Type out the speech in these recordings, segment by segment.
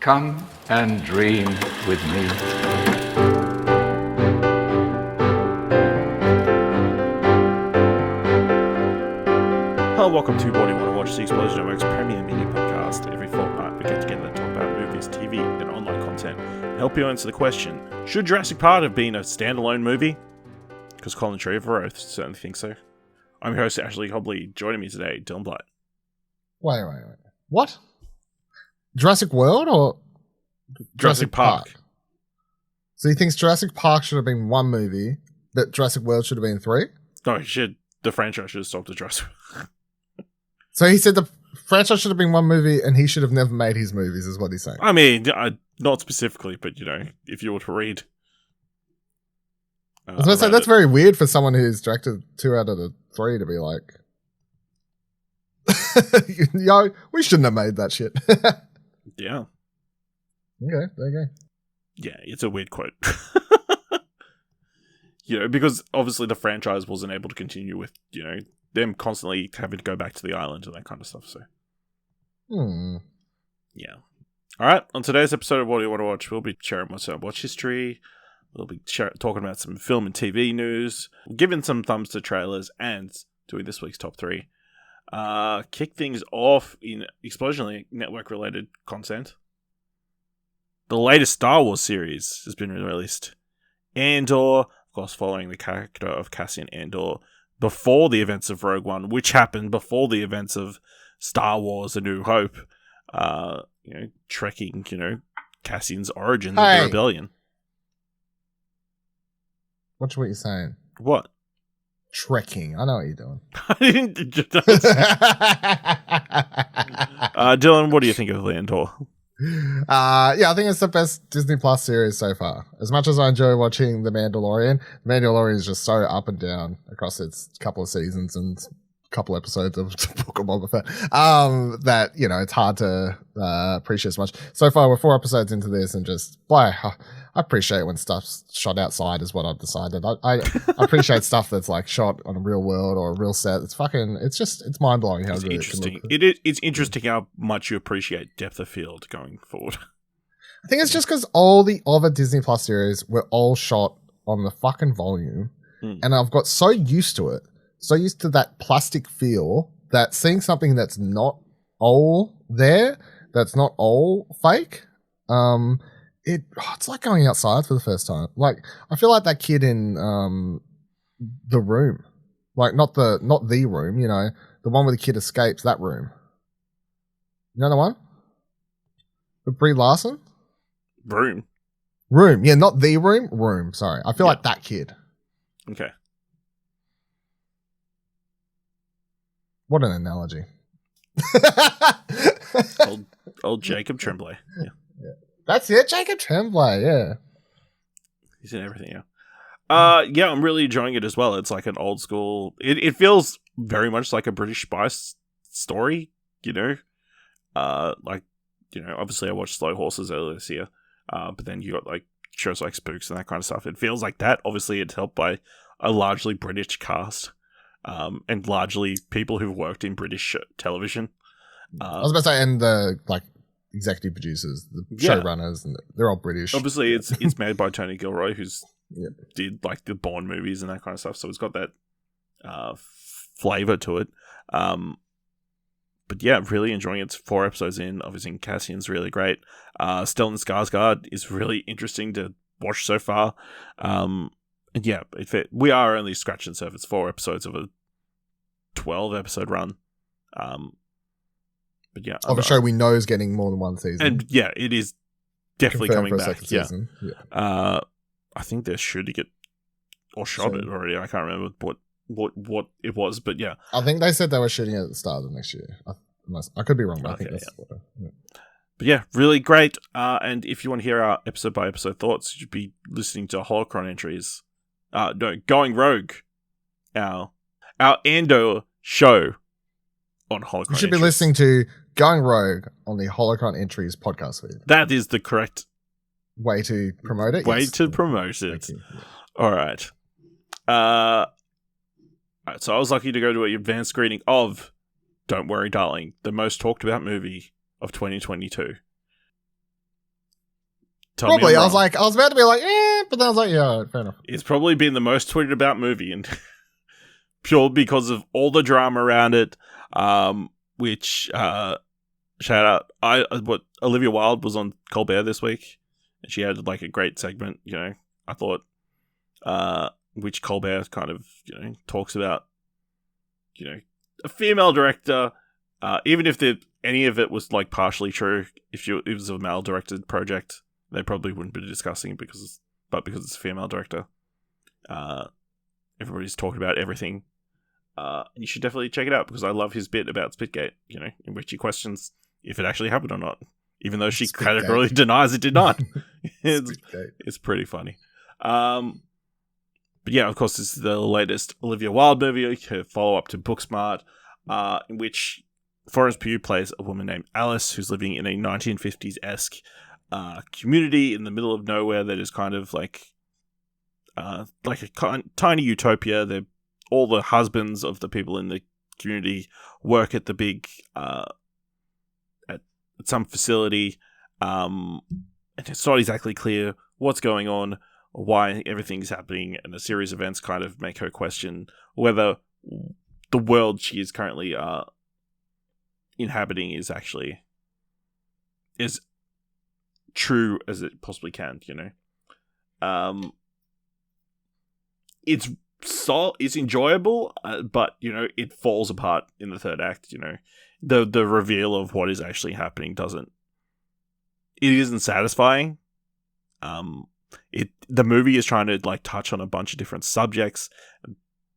Come and dream with me. Hello, welcome to What Do You Want to Watch, the Explosion Network's premier media podcast. Every fortnight we get together and talk about movies, TV, and online content, and help you answer the question, should Jurassic Park have been a standalone movie? Because Colin Tree of Roth certainly thinks so. I'm your host, Ashley Hobley. Joining me today, Dylan Blight. Wait. What? Jurassic World or Jurassic Park? So he thinks Jurassic Park should have been one movie, but Jurassic World should have been three? No, the franchise should have stopped at Jurassic World. So he said the franchise should have been one movie and he should have never made his movies, is what he's saying. I mean, not specifically, but, if you were to read... I was going to say, that's very weird for someone who's directed 2 out of the 3 to be like, yo, we shouldn't have made that shit. Yeah. Okay, there you go. Yeah, it's a weird quote. Because obviously the franchise wasn't able to continue with, them constantly having to go back to the island and that kind of stuff, so. Yeah. Alright, on today's episode of What Do You Want to Watch, we'll be sharing what's our watch history. We'll be talking about some film and TV news, giving some thumbs to trailers, and doing this week's top 3. Kick things off in Explosion Network-related content. The latest Star Wars series has been released. Andor, of course, following the character of Cassian Andor before the events of Rogue One, which happened before the events of Star Wars: A New Hope. Trekking, Cassian's origin of the rebellion. Watch what you're saying. What? Trekking. I know what you're doing. I didn't. Dylan, what do you think of Andor? I think it's the best Disney Plus series so far. As much as I enjoy watching The Mandalorian is just so up and down across its couple of seasons and couple episodes of Book of Boba Fett, that, it's hard to appreciate as much. So far, we're 4 episodes into this and just, I appreciate when stuff's shot outside is what I've decided. I appreciate stuff that's like shot on a real world or a real set. It's mind-blowing how good interesting. it can look. It's interesting how much you appreciate depth of field going forward. I think it's just because all the other Disney Plus series were all shot on the fucking volume, and I've got so used to it. So used to that plastic feel that seeing something that's not all there, that's not all fake, it's like going outside for the first time. Like, I feel like that kid in The Room. Like, not the room, the one where the kid escapes, that room. You know the one? With Brie Larson? Room. Yeah, not The Room. Room, sorry. I feel like that kid. Okay. What an analogy. old Jacob Tremblay. Yeah. That's it, Jacob Tremblay, yeah. He's in everything, yeah. I'm really enjoying it as well. It's like an old school... It feels very much like a British spy story, obviously I watched Slow Horses earlier this year, but then you got like shows like Spooks and that kind of stuff. It feels like that. Obviously it's helped by a largely British cast. And largely people who've worked in British television. I was about to say, and the executive producers, the showrunners, and they're all British. Obviously, it's made by Tony Gilroy, who's did like the Bond movies and that kind of stuff. So it's got that flavor to it. But yeah, really enjoying it. It's 4 episodes in. Obviously, Cassian's really great. Stellan Skarsgård is really interesting to watch so far. And yeah, we are only scratching the surface. 4 episodes of a 12-episode run. But yeah. Of a show we know is getting more than 1 season. And yeah, it is definitely coming back. Yeah. Season. I think they're shooting it or shot it already. I can't remember what it was, but yeah. I think they said they were shooting it at the start of next year. I could be wrong, but I think that's But yeah, really great. And if you want to hear our episode by episode thoughts, you should be listening to Holocron entries. Going Rogue, our Andor show on Holocron. You should be listening to Going Rogue on the Holocron Entries podcast feed. That is the correct way to promote it. Promote it. All right. So I was lucky to go to an advanced screening of Don't Worry, Darling, the most talked about movie of 2022. Tell me Probably. I'm I was wrong. like, I was about to be like, but then I was like, yeah, all right, fair enough. It's probably been the most tweeted about movie, and pure because of all the drama around it. Which shout out, Olivia Wilde was on Colbert this week, and she had like a great segment. I thought, which Colbert kind of talks about, a female director, even if any of it was like partially true, if it was a male directed project, they probably wouldn't be discussing it because it's a female director. Everybody's talking about everything. You should definitely check it out because I love his bit about Spitgate, in which he questions if it actually happened or not, even though she categorically denies it did not. It's pretty funny. But yeah, of course, this is the latest Olivia Wilde movie, her follow-up to Booksmart, in which Florence Pugh plays a woman named Alice who's living in a 1950s-esque community in the middle of nowhere that is kind of like a tiny utopia. All the husbands of the people in the community work at the big at some facility, and it's not exactly clear what's going on or why everything's happening, and a series of events kind of make her question whether the world she is currently inhabiting is actually as true as it possibly can. It's enjoyable, but it falls apart in the third act. The reveal of what is actually happening isn't satisfying. The movie is trying to like touch on a bunch of different subjects and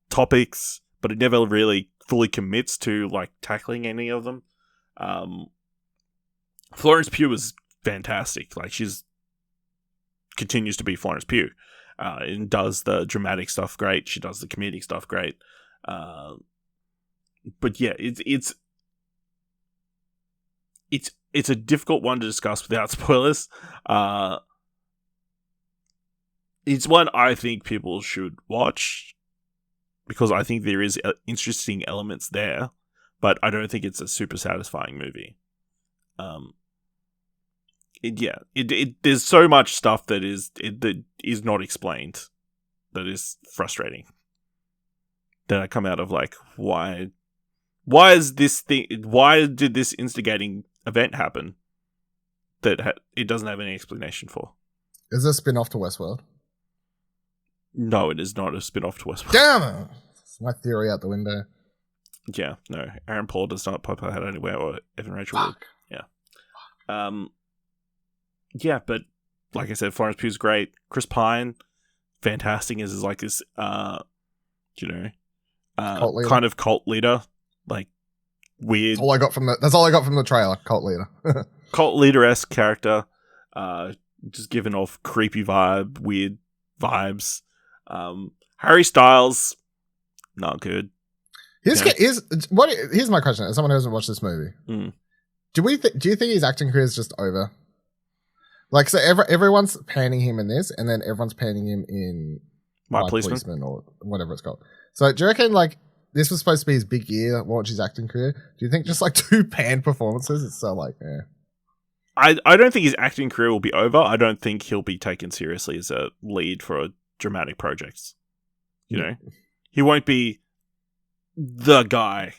topics, but it never really fully commits to like tackling any of them. Florence Pugh is fantastic. Like continues to be Florence Pugh. And does the dramatic stuff great. She does the comedic stuff great. But yeah, it's a difficult one to discuss without spoilers. It's one I think people should watch because I think there is interesting elements there, but I don't think it's a super satisfying movie. There's so much stuff that is not explained that is frustrating. Then I come out of like, why did this instigating event happen that it doesn't have any explanation for? Is this a spin-off to Westworld? No, it is not a spin-off to Westworld. Damn it! It's my theory out the window. Yeah, no. Aaron Paul does not pop out anywhere, or Evan Rachel would. Yeah. Yeah, but like I said, Florence Pugh's great. Chris Pine, fantastic as like this, kind of cult leader, like weird. That's all I got from the trailer. Cult leader. Cult leader-esque character, just giving off creepy weird vibes. Harry Styles, not good. Here's my question: as someone who hasn't watched this movie, do you think his acting career is just over? Like, so everyone's panning him in this, and then everyone's panning him in My Policeman or whatever it's called. So, do you reckon like this was supposed to be his big year, watch his acting career? Do you think just like 2 panned performances, it's so like, I don't think his acting career will be over. I don't think he'll be taken seriously as a lead for a dramatic project. He won't be the guy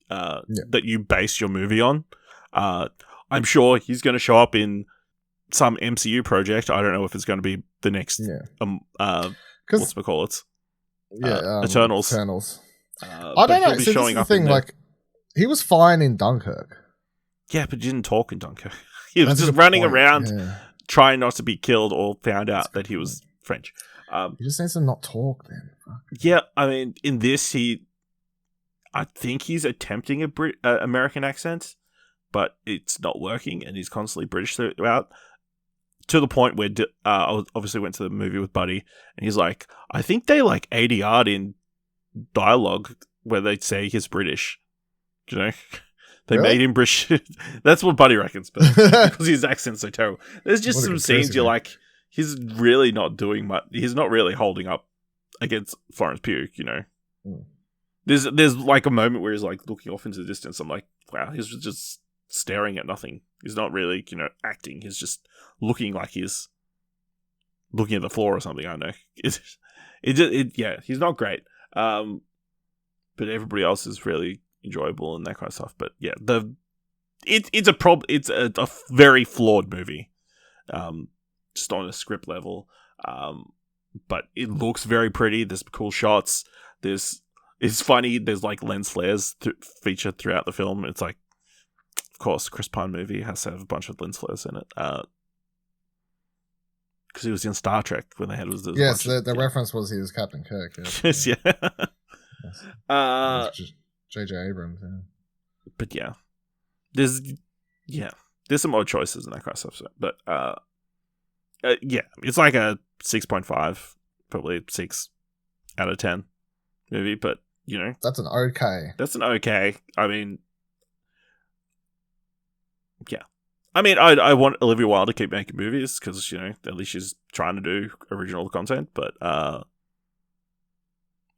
that you base your movie on. I'm sure he's going to show up in some MCU project. I don't know if it's going to be the next what's we call it? Eternals. I don't know. See, showing this is the thing, like he was fine in Dunkirk. Yeah, but he didn't talk in Dunkirk. He was just running around trying not to be killed or found out that he was French. He just needs to not talk then. Yeah, I mean, in this, I think he's attempting a American accent, but it's not working, and he's constantly British throughout. To the point where I obviously went to the movie with Buddy, and he's like, I think they like ADR'd in dialogue where they say he's British. They made him British. That's what Buddy reckons, but because his accent's so terrible. There's just some scenes you're like, he's really not doing much. He's not really holding up against Florence Pugh, There's like a moment where he's like looking off into the distance. I'm like, wow, he's just staring at nothing. He's not really, acting. He's just looking like he's looking at the floor or something. I don't know. Yeah, he's not great. But everybody else is really enjoyable and that kind of stuff. But yeah, it's a very flawed movie, just on a script level. But it looks very pretty. There's cool shots. It's funny. There's like lens flares featured throughout the film. It's like, of course, Chris Pine movie has to have a bunch of lens flares in it. Because he was in Star Trek when they had the reference was he was Captain Kirk. Yes, yeah. J.J. Abrams. Yeah. But yeah, there's some odd choices and that kind of stuff. So, but yeah, it's like a 6.5, probably 6 out of 10 movie. But you know, that's an okay. I mean, yeah. I mean, I want Olivia Wilde to keep making movies because, you know, at least she's trying to do original content. But,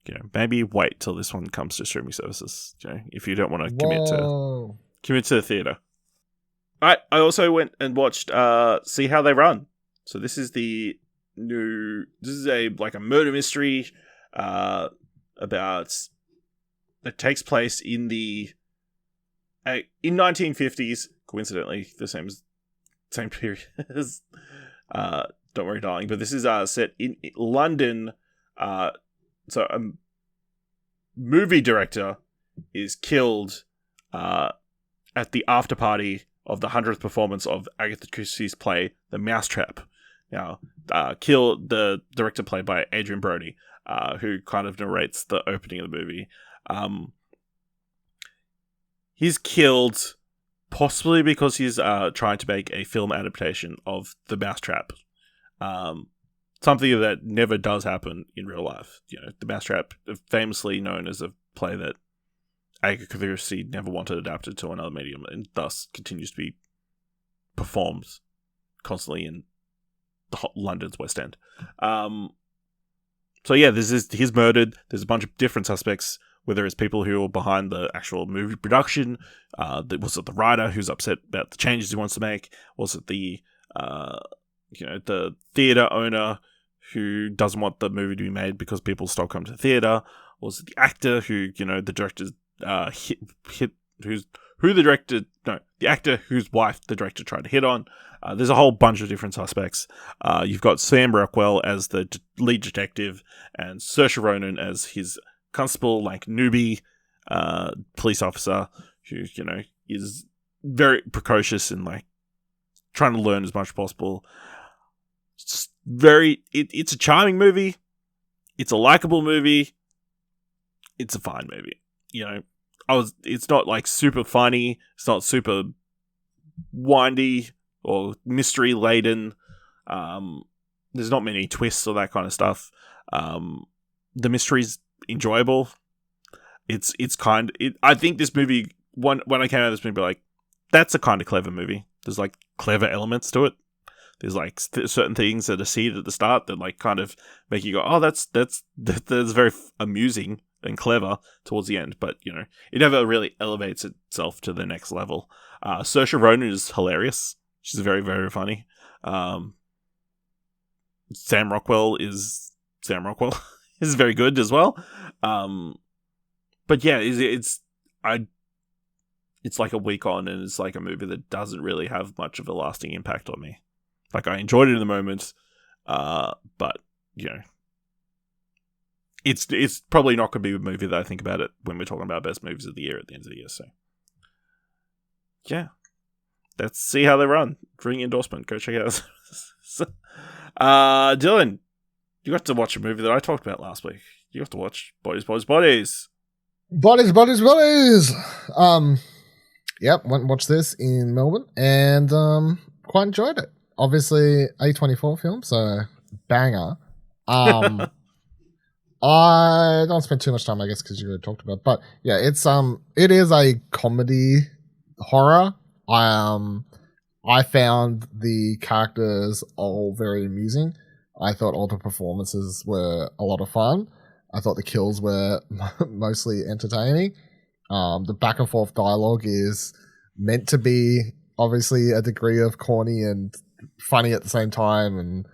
you know, maybe wait till this one comes to streaming services, you know, if you don't want to commit to the theater. I also went and watched See How They Run. So this is a murder mystery about that takes place in the in 1950s. Coincidentally, the same period as Don't Worry Darling, but this is set in London. So a movie director is killed at the after party of the 100th performance of Agatha Christie's play The Mousetrap. Now, the director played by Adrian Brody, who kind of narrates the opening of the movie. He's killed possibly because he's trying to make a film adaptation of The Mousetrap. Something that never does happen in real life. You know, The Mousetrap, famously known as a play that Agatha Christie never wanted adapted to another medium, and thus continues to be performed constantly in London's West End. So yeah, he's murdered. There's a bunch of different suspects, whether it's people who are behind the actual movie production, was it the writer who's upset about the changes he wants to make? Was it the theater owner who doesn't want the movie to be made because people stop coming to the theater? Was it the actor who, the director the actor whose wife the director tried to hit on? There's a whole bunch of different suspects. You've got Sam Rockwell as the lead detective and Saoirse Ronan as his constable, like newbie police officer who, is very precocious and like trying to learn as much as possible. It's a charming movie. It's a likable movie. It's a fine movie. It's not like super funny. It's not super windy or mystery laden. There's not many twists or that kind of stuff. The mystery's enjoyable. I think this movie, when I came out of this movie, like, that's a kind of clever movie. There's like clever elements to it. There's like certain things that are seeded at the start that like kind of make you go, oh, that's very amusing and clever towards the end. But it never really elevates itself to the next level. Saoirse Ronan is hilarious. She's very, very funny. Sam Rockwell is very good as well. But yeah, it's like a week on, and it's like a movie that doesn't really have much of a lasting impact on me. Like, I enjoyed it in the moment, but it's probably not going to be a movie that I think about it when we're talking about best movies of the year at the end of the year. So yeah, let's See How They Run. Ring endorsement. Go check it out. Dylan, you got to watch a movie that I talked about last week. You got to watch Bodies. Bodies. Yep, went and watched this in Melbourne and quite enjoyed it. Obviously, A24 film, so banger. I don't spend too much time, I guess, because you already talked about it. But yeah, it is a comedy horror. I found the characters all very amusing. I thought all the performances were a lot of fun. I thought the kills were mostly entertaining. The back and forth dialogue is meant to be obviously a degree of corny and funny at the same time, and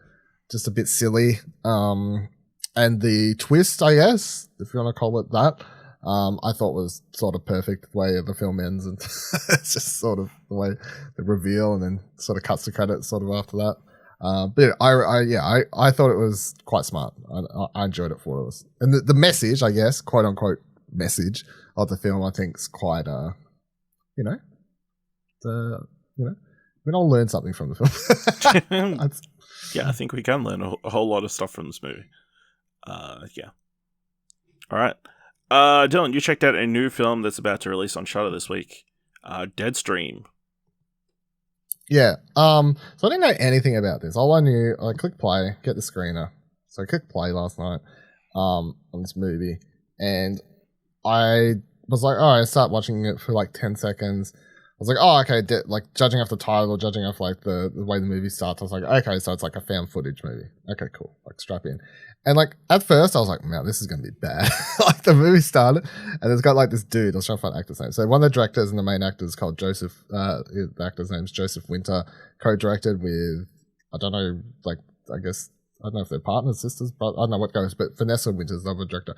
just a bit silly. And the twist, I guess, if you want to call it that, I thought was sort of perfect the way the film ends, and it's just sort of the way the reveal and then sort of cuts the credits sort of after that. But I thought it was quite smart. I enjoyed it for what it was, and the message, I guess, quote unquote message of the film, I think is quite we all learn something from the film. Yeah, I think we can learn a whole lot of stuff from this movie. Yeah. All right. Dylan, you checked out a new film that's about to release on Shudder this week. Deadstream. Yeah. So I didn't know anything about this. All I knew, I clicked play, get the screener. So I clicked play last night on this movie, and I was like, I start watching it for like 10 seconds. I was like, okay, like judging off the title or judging off like the way the movie starts, I was like, okay, so it's like a found footage movie. Okay, cool. Like strap in. And like at first I was like, man, this is going to be bad. Like the movie started and it's got like this dude, I was trying to find the actor's name. So one of the directors and the main actor is called Joseph, the actor's name is Joseph Winter, co-directed with, I don't know, like, I guess, I don't know if they're partners, sisters, but I don't know what goes, but Vanessa Winter's the other director.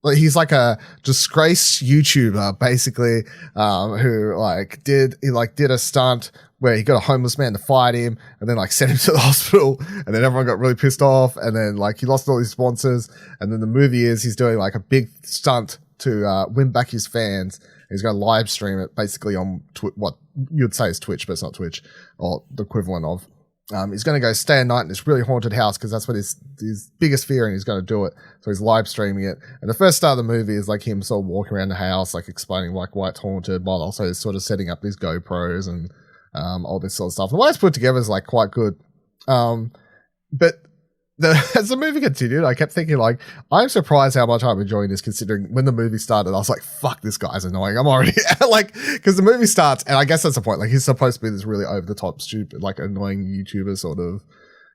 But he's like a disgraced YouTuber, basically, who did a stunt where he got a homeless man to fight him and then like sent him to the hospital, and then everyone got really pissed off, and then like he lost all his sponsors, and then the movie is he's doing like a big stunt to win back his fans. He's going to live stream it basically on what you'd say is Twitch, but it's not Twitch, or the equivalent of. He's going to go stay a night in this really haunted house because that's what his biggest fear, and he's going to do it. So he's live streaming it. And the first start of the movie is like him sort of walking around the house, like explaining like why it's haunted, while also sort of setting up these GoPros and all this sort of stuff. And the way it's put together is like quite good. But as the movie continued, I kept thinking like, I'm surprised how much I'm enjoying this, considering when the movie started, I was like, fuck, this guy's annoying. I'm already like, because the movie starts, and I guess that's the point. Like he's supposed to be this really over the top, stupid, like annoying YouTuber sort of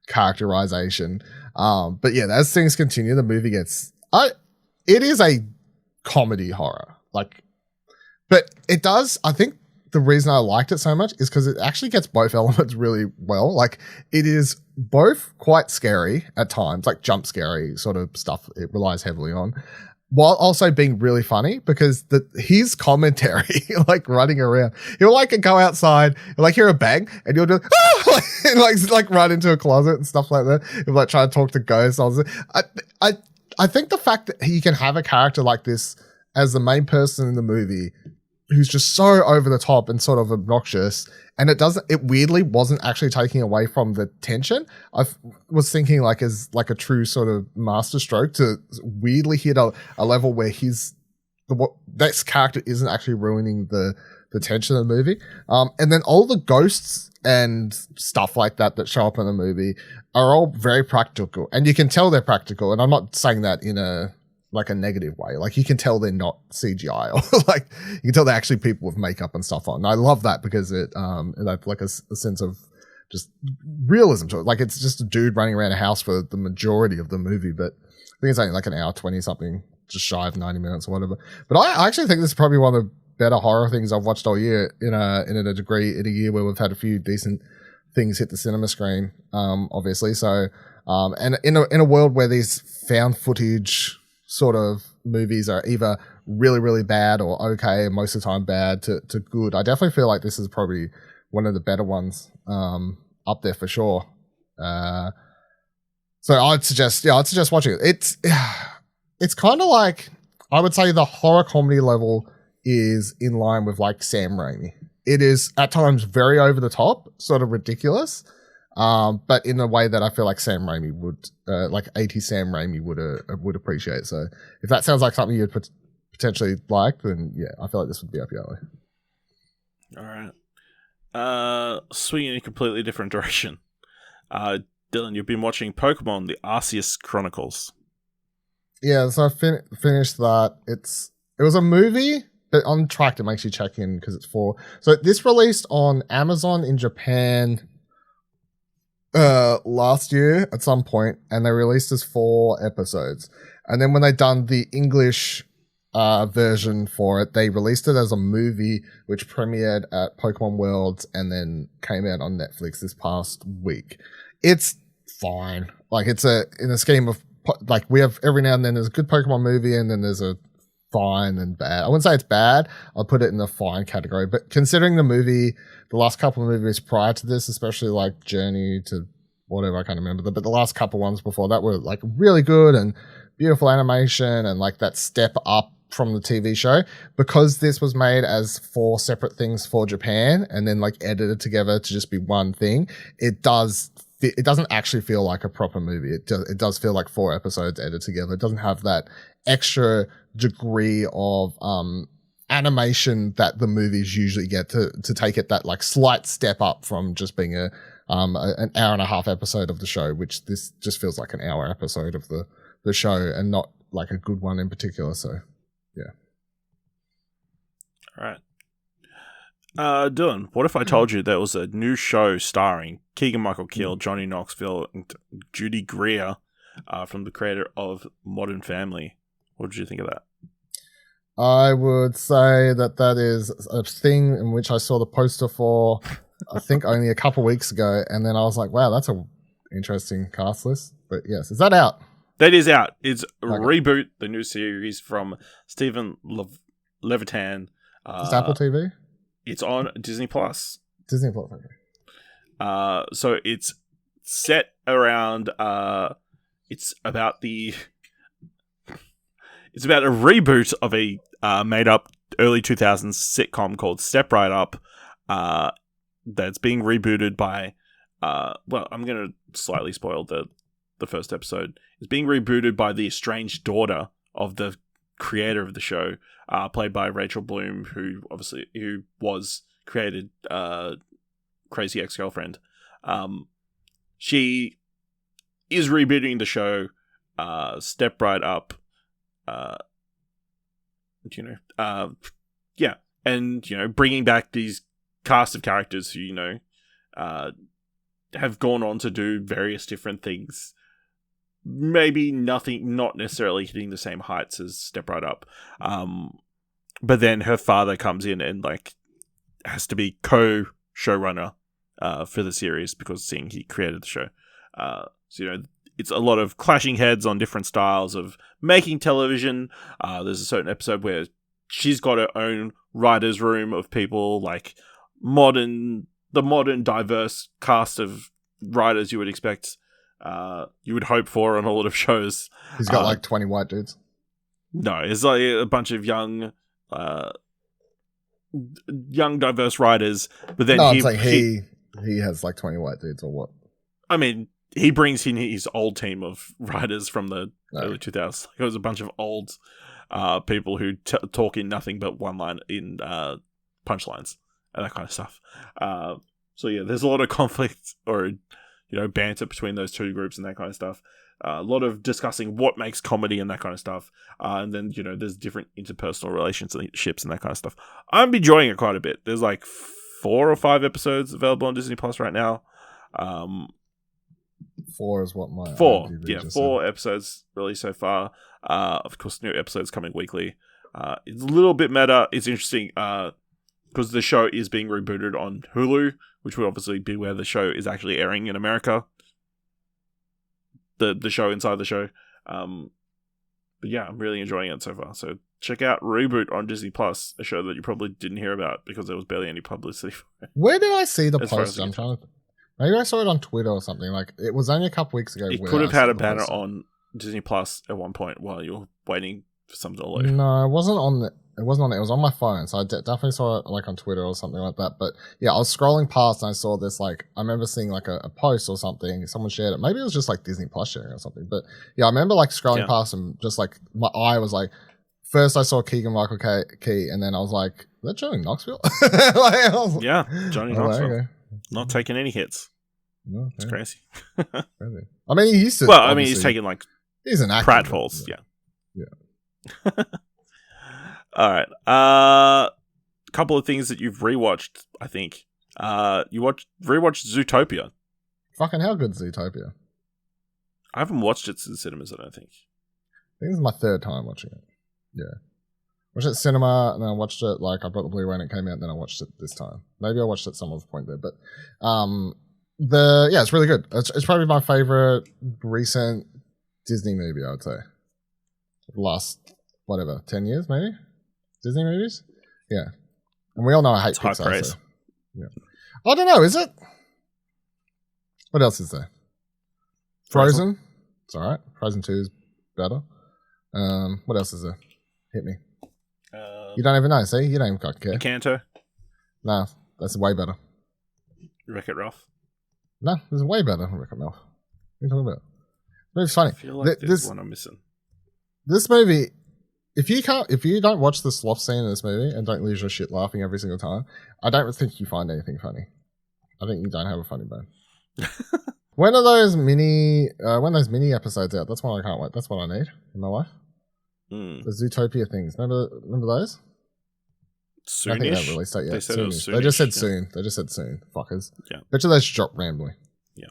characterization. But yeah, as things continue, the movie gets, it is a comedy horror. Like, but it does, I think, the reason I liked it so much is because it actually gets both elements really well. Like it is both quite scary at times, like jump scary sort of stuff it relies heavily on, while also being really funny because his commentary, like running around, he'll like go outside, he'll like hear a bang and he'll do and like run into a closet and stuff like that. He'll like try to talk to ghosts. I think the fact that he can have a character like this as the main person in the movie who's just so over the top and sort of obnoxious, and it weirdly wasn't actually taking away from the tension. I was thinking like as like a true sort of masterstroke to weirdly hit a level where this character isn't actually ruining the tension of the movie. And then all the ghosts and stuff like that show up in the movie are all very practical, and you can tell they're practical. And I'm not saying that in a negative way. Like you can tell they're not CGI, or like you can tell they're actually people with makeup and stuff on. And I love that because it that's like a sense of just realism to it. Like it's just a dude running around a house for the majority of the movie, but I think it's only like an hour 20 something, just shy of 90 minutes or whatever. But I actually think this is probably one of the better horror things I've watched all year in a degree, in a year where we've had a few decent things hit the cinema screen, obviously. So and in a world where these found footage sort of movies are either really, really bad or okay, and most of the time bad to good, I definitely feel like this is probably one of the better ones up there for sure. So I'd suggest watching it. It's kind of like, I would say the horror comedy level is in line with like Sam Raimi. It is at times very over the top, sort of ridiculous, but in a way that I feel like Sam Raimi would, like 80s Sam Raimi would appreciate. So if that sounds like something you'd potentially like, then yeah, I feel like this would be up your alley. All right. Swinging in a completely different direction. Dylan, you've been watching Pokemon: The Arceus Chronicles. Yeah, so I finished that. It was a movie, but on Trakt it makes you check in because it's 4. So this released on Amazon in Japan last year at some point, and they released as 4 episodes. And then when they done the English version for it. They released it as a movie, which premiered at Pokemon Worlds and then came out on Netflix this past week. It's fine. Like, it's in a scheme of, like, we have every now and then there's a good Pokemon movie and then there's a fine and bad. I wouldn't say it's bad. I'll put it in the fine category. But considering the movie, the last couple of movies prior to this, especially like Journey to whatever, I can't remember, but the last couple ones before that were like really good and beautiful animation and like that step up from the TV show. Because this was made as 4 separate things for Japan and then like edited together to just be one thing, it doesn't actually feel like a proper movie. It does feel like 4 episodes edited together. It doesn't have that extra degree of animation that the movies usually get to take it that like slight step up from just being an hour and a half episode of the show, which this just feels like an hour episode of the show and not like a good one in particular. So yeah. All right. Dylan, what if I told you there was a new show starring Keegan-Michael Key, Johnny Knoxville, and Judy Greer from the creator of Modern Family? What did you think of that? I would say that is a thing in which I saw the poster for, I think only a couple weeks ago, and then I was like, wow, that's a interesting cast list. But yes, is that out? That is out. It's Reboot, the new series from Stephen Levitan. Is Apple TV? It's on Disney Plus. Disney Plus, okay. So it's set around. It's about a reboot of a made-up early 2000s sitcom called Step Right Up. That's being rebooted by. Well, I'm going to slightly spoil the first episode. It's being rebooted by the estranged daughter of the creator of the show, played by Rachel Bloom, who was created Crazy Ex-Girlfriend. She is rebooting the show, Step Right Up. Yeah, and bringing back these cast of characters who have gone on to do various different things. Maybe not necessarily hitting the same heights as Step Right Up. But then her father comes in and like has to be co-showrunner for the series because he created the show. So it's a lot of clashing heads on different styles of making television. There's a certain episode where she's got her own writer's room of people, like the modern diverse cast of writers you would expect. You would hope for on a lot of shows. He's got like 20 white dudes. No, it's like a bunch of young diverse writers. But then he has like 20 white dudes or what? I mean, he brings in his old team of writers from the early 2000s. It was a bunch of old people who talk in nothing but one line in punchlines and that kind of stuff. So yeah, there's a lot of conflict or banter between those two groups and that kind of stuff. A lot of discussing what makes comedy and that kind of stuff. And then, there's different interpersonal relationships and that kind of stuff. I'm enjoying it quite a bit. There's like 4 or 5 episodes available on Disney Plus right now. 4 is what my 4. Yeah, 4 episodes released so far. Of course, new episodes coming weekly. It's a little bit meta. It's interesting because the show is being rebooted on Hulu, which would obviously be where the show is actually airing in America. The show inside the show. But yeah, I'm really enjoying it so far. So check out Reboot on Disney Plus, a show that you probably didn't hear about because there was barely any publicity for it. Where did I see the post? I'm trying to. Maybe I saw it on Twitter or something. Like it was only a couple weeks ago. It could have had a banner on Disney Plus at one point while you were waiting for something to load. No, it wasn't on it. It wasn't on it. It was on my phone, so I definitely saw it like on Twitter or something like that. But yeah, I was scrolling past and I saw this. Like I remember seeing like a post or something. Someone shared it. Maybe it was just like Disney Plus sharing or something. But yeah, I remember like scrolling past and just like my eye was like. First, I saw Keegan-Michael Key, and then I was like, "Is that Johnny Knoxville?" Yeah, Johnny Knoxville. Okay. Not taking any hits. No, it's crazy. Crazy. I mean, he used to. Well, I mean, he's taking like he's an actor. pratfalls. Yeah. All right. Couple of things that you've rewatched. I think you rewatched Zootopia. Fucking hell, good Zootopia. I haven't watched it in cinemas. I don't think. I think this is my 3rd time watching it. Yeah. Watched it at cinema, and then I watched it, like, I bought the Blu-ray when it came out, and then I watched it this time. Maybe I watched it at some other point there, but it's really good. It's probably my favorite recent Disney movie, I would say. Last, 10 years, maybe? Disney movies? Yeah. And we all know I hate Pixar. Praise. So, yeah. I don't know, is it? What else is there? Frozen? It's alright. Frozen 2 is better. What else is there? Hit me. You don't even know, see? You don't even got care. Canto. No, that's way better. Wreck-It Ralph. No, this is way better than Wreck-It Ralph. What are you talking about? It's funny. I feel like there's one I'm missing. This movie, if you don't watch the sloth scene in this movie and don't lose your shit laughing every single time, I don't think you find anything funny. I think you don't have a funny bone. When are those mini episodes out? That's what I can't wait. That's what I need in my life. The Zootopia things. Remember those? Soonish? I think they haven't released that yet. They said it was Soonish. They just said soonish, soon. They just said soon. Fuckers. Yeah. Bet you they should drop randomly. Yeah.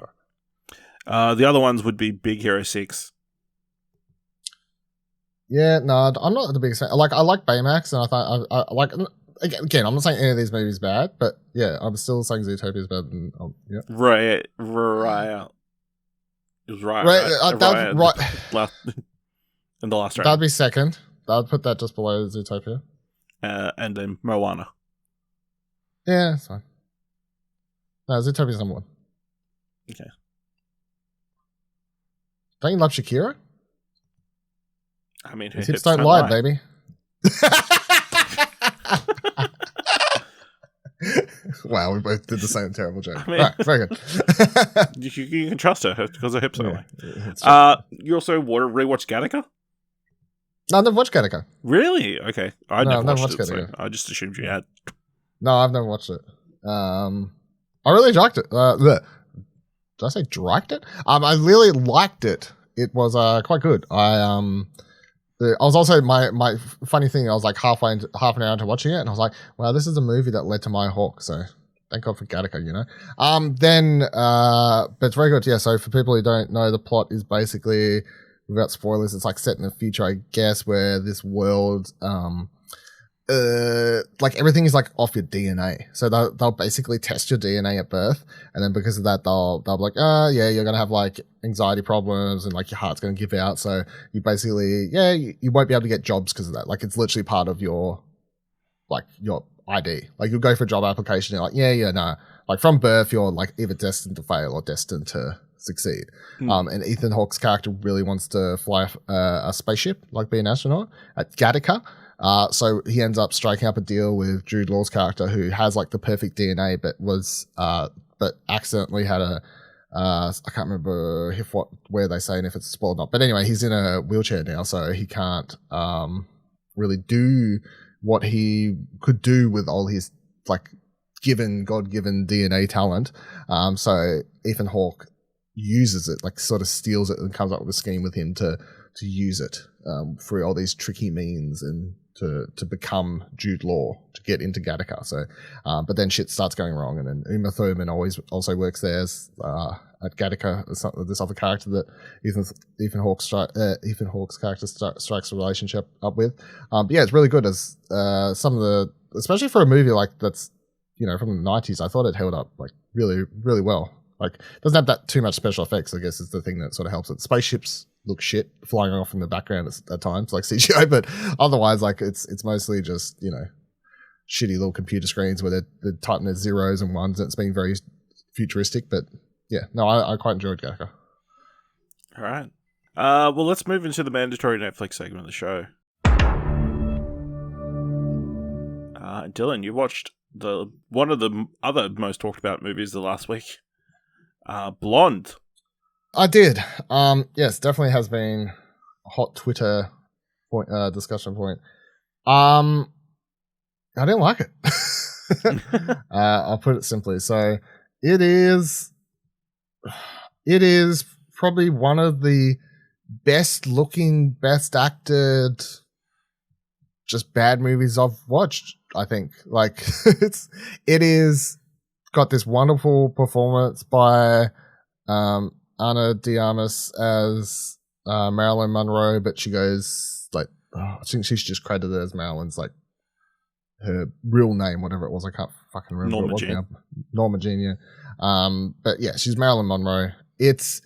The other ones would be Big Hero 6. Yeah, no, I'm not the biggest fan. Like, I like Baymax, and I thought I like. Again, I'm not saying any of these movies bad, but yeah, I'm still saying Zootopia is better than. Yeah. Right. It was right. In the last round. That'd be second. I'd put that just below Zootopia. And then Moana. Yeah, that's fine. No, Zootopia's number one. Okay. Don't you love Shakira? I mean, His hips don't lie, baby. Wow, we both did the same terrible joke. I mean, right, very good. you can trust her because her hips don't lie. You also rewatched Gattaca? No, I've never watched Gattaca. Really? Okay. I've never watched it, Gattaca. so I just assumed you had. No, I've never watched it. I really liked it. Did I say liked it? I really liked it. It was quite good. I was also my funny thing. I was like half an hour into watching it, and I was like, "Wow, this is a movie that led to my Hawk." So thank God for Gattaca, you know. But it's very good. Yeah. So for people who don't know, the plot is basically, without spoilers, it's like set in the future, I guess, where this world, like everything is like off your DNA. So they'll basically test your DNA at birth, and then because of that, they'll be like, yeah, you're gonna have like anxiety problems, and like your heart's gonna give out. So you basically, you won't be able to get jobs because of that. Like it's literally part of your ID. Like you'll go for a job application, and you're like, no. Like from birth, you're like either destined to fail or destined to succeed. And Ethan Hawke's character really wants to fly a spaceship, like be an astronaut at Gattaca. So he ends up striking up a deal with Jude Law's character, who has like the perfect DNA, but accidentally had I can't remember where they say and if it's spoiled or not. But anyway, he's in a wheelchair now, so he can't really do what he could do with all his like God-given DNA talent. So Ethan Hawke uses it, like sort of steals it, and comes up with a scheme with him to use it through all these tricky means and to become Jude Law, to get into Gattaca. So, but then shit starts going wrong, and then Uma Thurman also works there at Gattaca. This other character that Ethan Hawke's character strikes a relationship up with. But yeah, it's really good as some of the, especially for a movie like that's, you know, from the 90s. I thought it held up like really, really well. Like, it doesn't have that too much special effects, I guess, is the thing that sort of helps it. Spaceships look shit flying off in the background at times, like CGI, but otherwise, like, it's mostly just, you know, shitty little computer screens where they're typing their zeros and ones, and it's being very futuristic, but yeah, no, I quite enjoyed Gattaca. All right. Well, let's move into the mandatory Netflix segment of the show. Dylan, you watched one of the other most talked about movies the last week. Blonde. I did. Yes, definitely has been a hot Twitter discussion point. I didn't like it. I'll put it simply. So it is probably one of the best looking, best acted, just bad movies I've watched. I think like it is got this wonderful performance by Ana de Armas as Marilyn Monroe, but she goes like I think she's just credited as Marilyn's like her real name, whatever it was. I can't fucking remember Norma what it was Jean. now. Norma Jean, yeah. But yeah, she's Marilyn Monroe. It's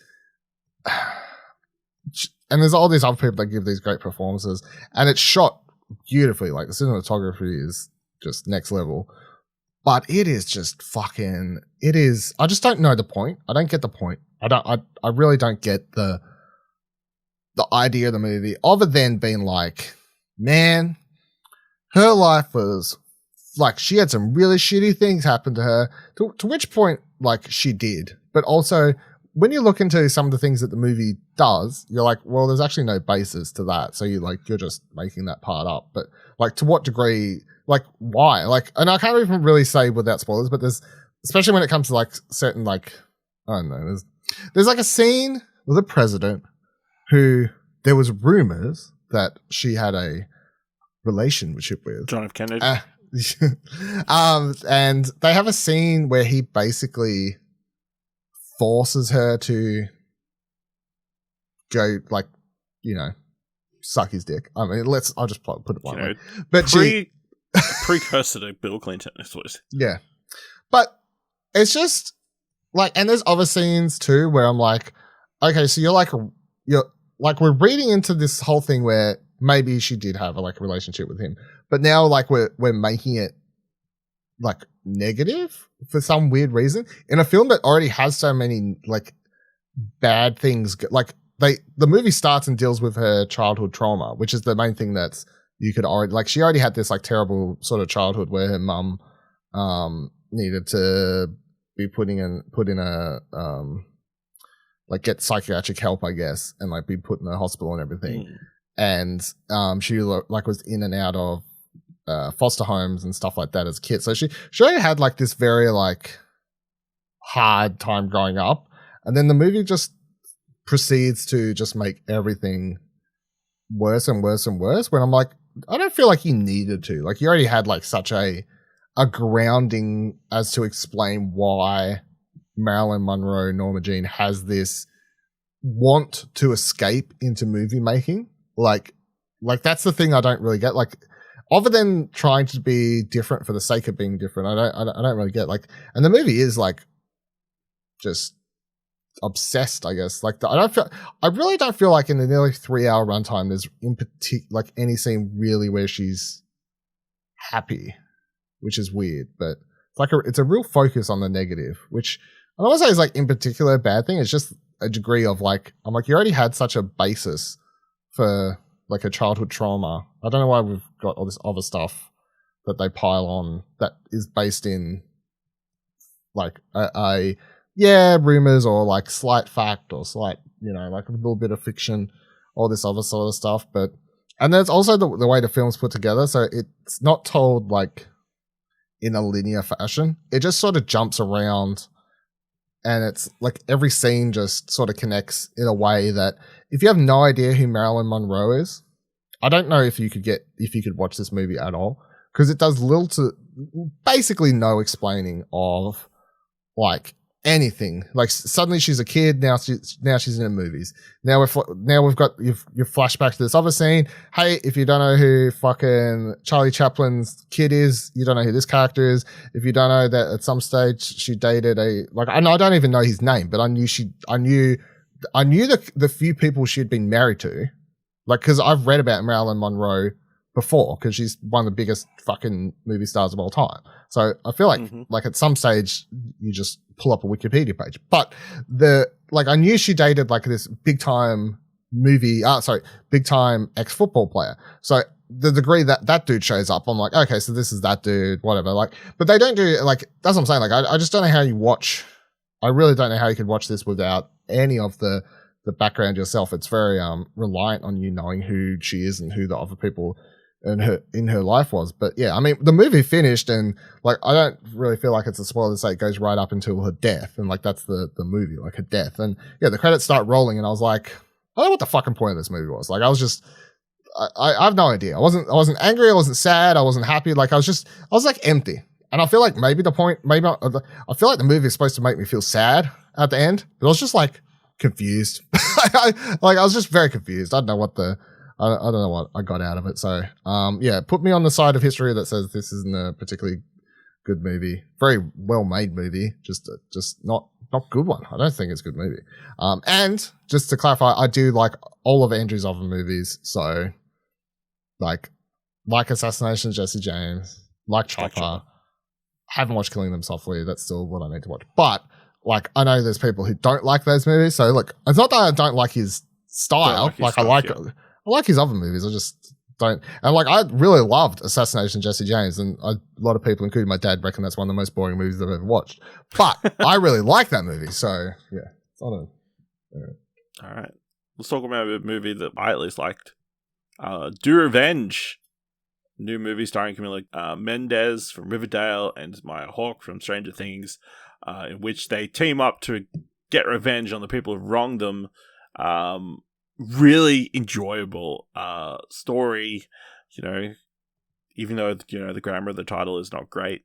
and there's all these other people that give these great performances, and it's shot beautifully. Like the cinematography is just next level. But it is just fucking. It is. I just don't know the point. I don't get the point. I really don't get the idea of the movie, other than being like, man, her life was like she had some really shitty things happen to her. To which point, like she did. But also, when you look into some of the things that the movie does, you're like, well, there's actually no basis to that. So you're just making that part up. But like, to what degree? Like, why? Like, and I can't even really say without spoilers, but there's, especially when it comes to like certain like, I don't know, there's like a scene with a president who there was rumors that she had a relationship with John F. Kennedy. And they have a scene where he basically forces her to go, like, you know, suck his dick. I mean, I'll just put it one way. But precursor to Bill Clinton, I suppose. Yeah. But it's just like, and there's other scenes too where I'm like, okay, so you're like, we're reading into this whole thing where maybe she did have a relationship with him, but now like we're making it like negative for some weird reason in a film that already has so many like bad things. Like the movie starts and deals with her childhood trauma, which is the main thing that's you could already like. She already had this like terrible sort of childhood where her mum needed to be put in a like get psychiatric help, I guess, and like be put in the hospital and everything. And she like was in and out of foster homes and stuff like that as a kid. So she already had like this very like hard time growing up. And then the movie just proceeds to just make everything worse and worse and worse, when I'm like, I don't feel like you needed to. Like, you already had like such a grounding as to explain why Marilyn Monroe, Norma Jean, has this want to escape into movie making. Like that's the thing I don't really get. Like, other than trying to be different for the sake of being different, I don't really get like. And the movie is like just obsessed, I guess. Like, I really don't feel like in the nearly 3-hour runtime there's in particular like any scene really where she's happy, which is weird. But it's a real focus on the negative, which I don't want to say is like in particular a bad thing. It's just a degree of like, I'm like, you already had such a basis for like a childhood trauma. I don't know why we've got all this other stuff that they pile on that is based in like rumors or like slight fact or slight, you know, like a little bit of fiction, all this other sort of stuff. But, and there's also the way the film's put together. So it's not told like in a linear fashion. It just sort of jumps around, and it's like every scene just sort of connects in a way that if you have no idea who Marilyn Monroe is, I don't know if you could watch this movie at all, because it does little to basically no explaining of like anything. Like, suddenly she's a kid, now she's in the movies. Now we've got your flashback to this other scene. Hey, if you don't know who fucking Charlie Chaplin's kid is, you don't know who this character is. If you don't know that at some stage she dated I don't even know his name, but I knew the few people she'd been married to. Like, because I've read about Marilyn Monroe before, because she's one of the biggest fucking movie stars of all time. So I feel like like at some stage you just pull up a Wikipedia page. But I knew she dated like this big time ex-football player. So the degree that dude shows up, I'm like, okay, so this is that dude, whatever. Like, but they don't do like, that's what I'm saying. Like, I just don't know how you watch. I really don't know how you could watch this without any of the background yourself. It's very reliant on you knowing who she is and who the other people in her life was. But yeah, I mean, the movie finished, and like, I don't really feel like it's a spoiler to say it goes right up until her death, and like that's the movie, like her death. And yeah, the credits start rolling, and I was like, I don't know what the fucking point of this movie was. Like, I was just, I have no idea. I wasn't angry, I wasn't sad, I wasn't happy. Like, I was like empty. And I feel like maybe I feel like the movie is supposed to make me feel sad at the end, but I was just like confused. I was just very confused. I don't know what I don't know what I got out of it. So, yeah, put me on the side of history that says this isn't a particularly good movie. Very well made movie, just not good one. I don't think it's a good movie. And just to clarify, I do like all of Andrew's other movies. So, like Assassinations, Jesse James, like Chopper. Haven't watched Killing Them Softly. That's still what I need to watch. But like, I know there's people who don't like those movies. So look, it's not that I don't like his style. I like his other movies. I just don't. And like, I really loved Assassination Jesse James, and a lot of people, including my dad, reckon that's one of the most boring movies I've ever watched. But I really like that movie. So yeah, All right, let's talk about a movie that I at least liked. Do Revenge, new movie starring Camila Mendes from Riverdale and Maya Hawke from Stranger Things, in which they team up to get revenge on the people who wronged them. Really enjoyable story, even though the grammar of the title is not great.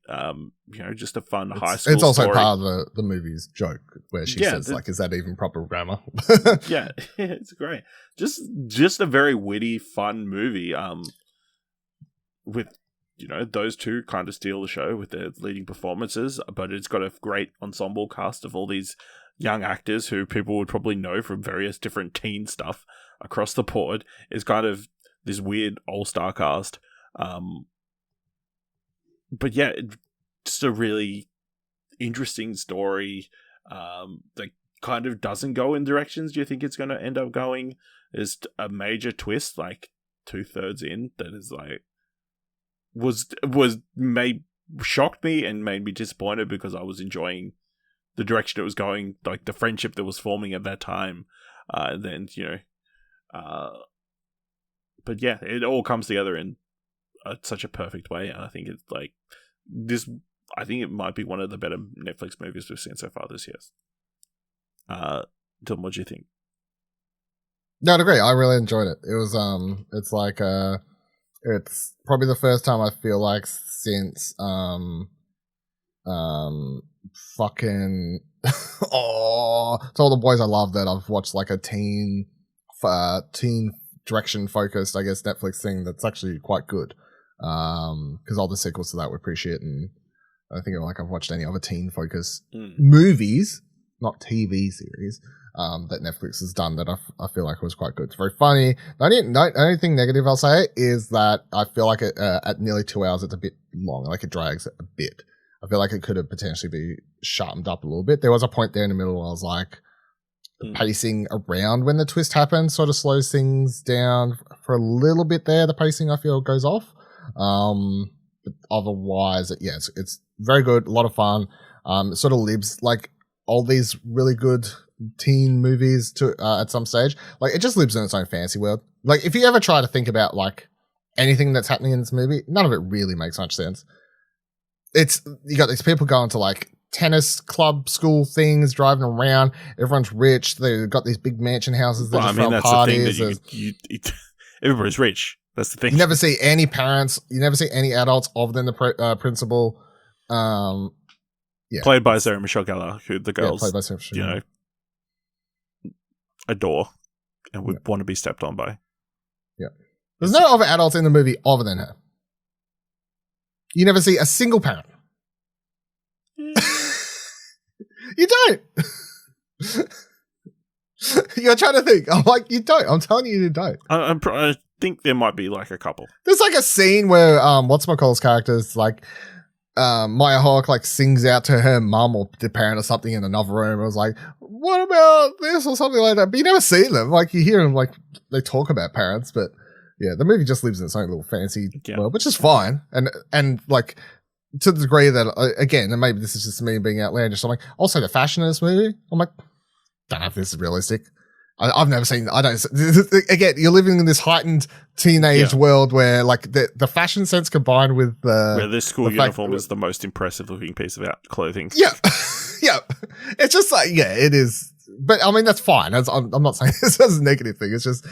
Just a fun high school. It's also story. part of the movie's joke where she says, like, "Is that even proper grammar?" Yeah, it's great. Just a very witty, fun movie. With those two kind of steal the show with their leading performances, but it's got a great ensemble cast of all these young actors who people would probably know from various different teen stuff across the board. Is kind of this weird all-star cast. But yeah, just a really interesting story that kind of doesn't go in directions you think it's going to end up going. There's a major twist like 2/3 in that is like shocked me and made me disappointed because I was enjoying the direction it was going, like the friendship that was forming at that time. But yeah, it all comes together in such a perfect way, and I think it's like this. I think it might be one of the better Netflix movies we've seen so far this year. Dylan, what do you think? No, I'd agree. I really enjoyed it. It was it's like it's probably the first time I feel like since fucking oh, to all the boys I love that I've watched like a teen direction focused, I guess, Netflix thing that's actually quite good. Because all the sequels to that were pretty shit, and I don't think I've watched any other teen focused movies, not TV series, that Netflix has done that I feel like was quite good. It's very funny. The only thing negative I'll say is that I feel like it at nearly 2 hours it's a bit long, like it drags a bit. I feel like it could have potentially be sharpened up a little bit. There was a point there in the middle where I was like, the pacing around when the twist happens sort of slows things down for a little bit there. The pacing I feel goes off. But otherwise, it's very good, a lot of fun. It sort of lives like all these really good teen movies to at some stage. Like it just lives in its own fantasy world. Like if you ever try to think about like anything that's happening in this movie, none of it really makes much sense. You got these people going to like tennis club school things, driving around. Everyone's rich. They've got these big mansion houses. They're just throwing parties. The thing that everybody's rich. That's the thing. You never see any parents. You never see any adults other than the principal. Played by Sarah Michelle Gellar, who the girls, played by Sarah Michelle Gellar. Adore and would want to be stepped on by. Yeah. There's no other adults in the movie other than her. You never see a single parent. You don't. You're trying to think. I'm like, you don't. I'm telling you don't. I think there might be like a couple. There's like a scene where what's-my-call's character is like Maya Hawke like sings out to her mum or the parent or something in another room. I was like, what about this or something like that? But you never see them. Like you hear them like they talk about parents, but yeah, the movie just lives in its own little fantasy world, which is fine. And like to the degree that again, and maybe this is just me being outlandish. I'm like, also the fashion in this movie. I'm like, don't know if this is realistic. I've never seen. I don't. Again, you're living in this heightened teenage world where, like, the fashion sense combined with where this school uniform is the most impressive looking piece of clothing. Yeah, yeah. It's just like it is. But I mean, that's fine. I'm not saying this as a negative thing. It's just,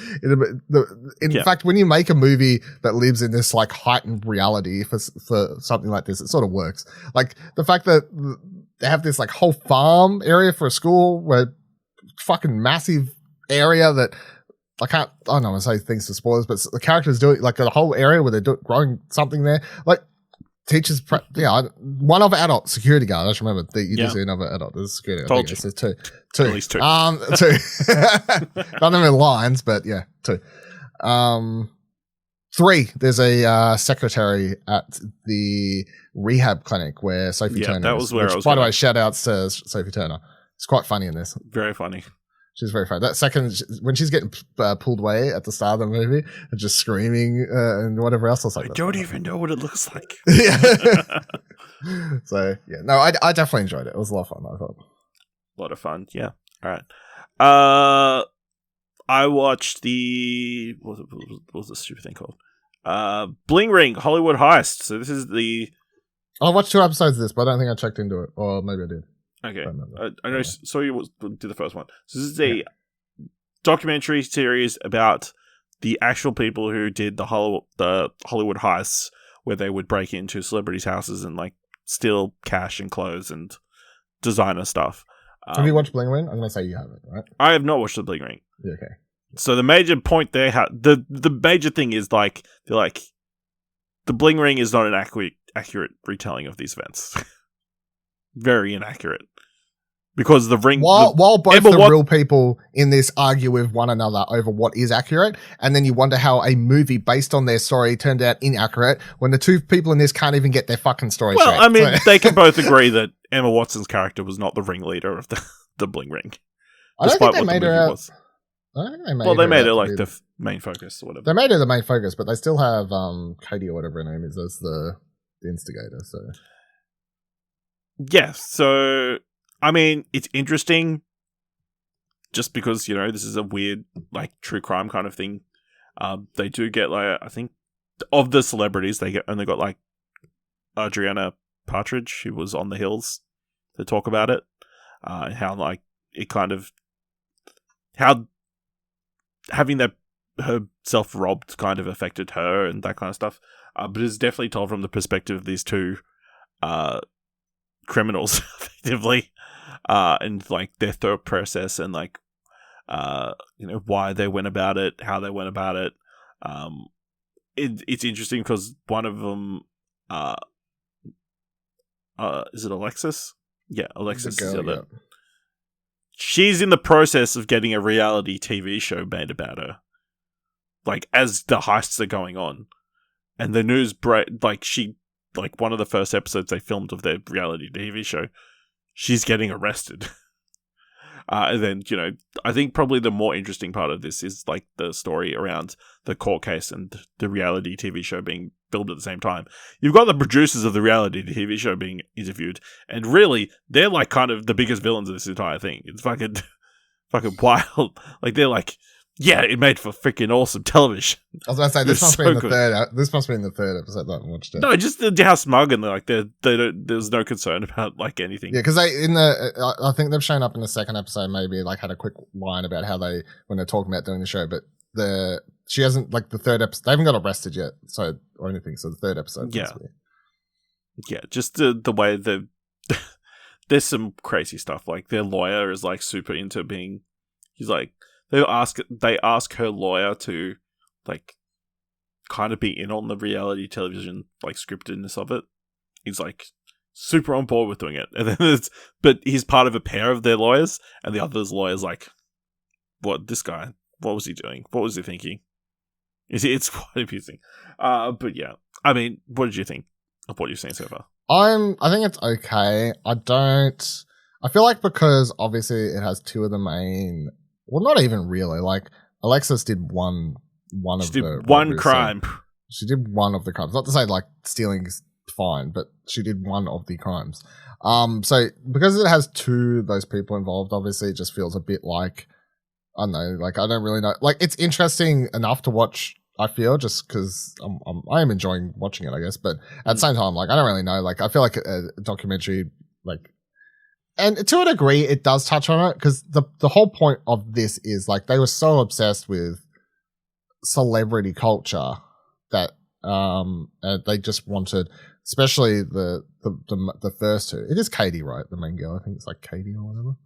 in fact, when you make a movie that lives in this like heightened reality for something like this, it sort of works. Like the fact that they have this like whole farm area for a school where fucking massive area that I don't want to say things for spoilers, but the characters do it, like the whole area where they're growing something there. Like, teachers, one of adult security guard. I just remember that you did see another adult. There's a security guard. Told you. There's two. At least two. Two. Not them in lines, but yeah, two. Three. There's a secretary at the rehab clinic where Sophie Turner. That was where I was. By the way, shout outs to Sophie Turner. It's quite funny in this. Very funny. She's very funny. That second, when she's getting pulled away at the start of the movie, and just screaming and whatever else. I was like, I don't even know what it looks like. Yeah. So yeah, no, I definitely enjoyed it. It was a lot of fun. I thought. A lot of fun. Yeah. All right. I watched the what was the stupid thing called? Bling Ring Hollywood Heist. So this is the. I watched 2 episodes of this, but I don't think I checked into it, or maybe I did. Okay, I know. So you did the first one. So this is a documentary series about the actual people who did the Hollywood heists, where they would break into celebrities' houses and like steal cash and clothes and designer stuff. Have you watched Bling Ring? I'm gonna say you haven't, right? I have not watched the Bling Ring. Yeah, okay. So the major point they have, the major thing is like they're like the Bling Ring is not an accurate retelling of these events. Very inaccurate. Because the ring... While both the real people in this argue with one another over what is accurate, and then you wonder how a movie based on their story turned out inaccurate when the 2 people in this can't even get their fucking story straight. Well, I mean, they can both agree that Emma Watson's character was not the ringleader of the Bling Ring. I don't think they made her out... They made her like the main focus or whatever. They made her the main focus, but they still have Katie or whatever her name is as the instigator, so... Yeah, so I mean, it's interesting just because, you know, this is a weird like true crime kind of thing. They do get like, I think of the celebrities, they only got like Adriana Partridge, who was on The Hills, to talk about it. How like it kind of how having herself robbed kind of affected her and that kind of stuff. But it's definitely told from the perspective of these 2 criminals effectively, and like their thought process and like you know, why they went about it, how they went about it. It's interesting because one of them is it Alexis? Yeah, Alexis is the other. Yeah. She's in the process of getting a reality TV show made about her, like as the heists are going on, and the news like one of the first episodes they filmed of their reality TV show, she's getting arrested. And then, you know, I think probably the more interesting part of this is like the story around the court case and the reality TV show being filmed at the same time. You've got the producers of the reality TV show being interviewed, and really, they're like kind of the biggest villains of this entire thing. It's fucking wild. Like they're like, yeah, it made for freaking awesome television. I was about to say this must be in the third. This must be in the third episode that I watched it. No, just how smug and like they don't. There's no concern about like anything. Yeah, because I think they've shown up in the second episode. Maybe like had a quick line about how when they're talking about doing the show, but she hasn't like the third episode. They haven't got arrested yet, or anything. So the third episode. Yeah, just the way there's some crazy stuff. Like their lawyer is like super into being. He's like. They ask her lawyer to, like, kind of be in on the reality television, like, scriptedness of it. He's, like, super on board with doing it. And then but he's part of a pair of their lawyers, and the other's lawyer's like, this guy, what was he doing? What was he thinking? It's quite amusing. But yeah, I mean, what did you think of what you've seen so far? I think it's okay. I feel like because obviously it has 2 of the main... Well, not even really. Like Alexis did one crime. She did one of the crimes. Not to say like stealing is fine, but she did one of the crimes. So because it has 2 of those people involved, obviously it just feels a bit like I don't know. Like I don't really know. Like it's interesting enough to watch. I feel just because I am enjoying watching it, I guess. But at the same time, like I don't really know. Like I feel like a documentary, like. And to a degree, it does touch on it because the whole point of this is like they were so obsessed with celebrity culture that they just wanted, especially the first 2. It is Katie, right? The main girl. I think it's like Katie or whatever.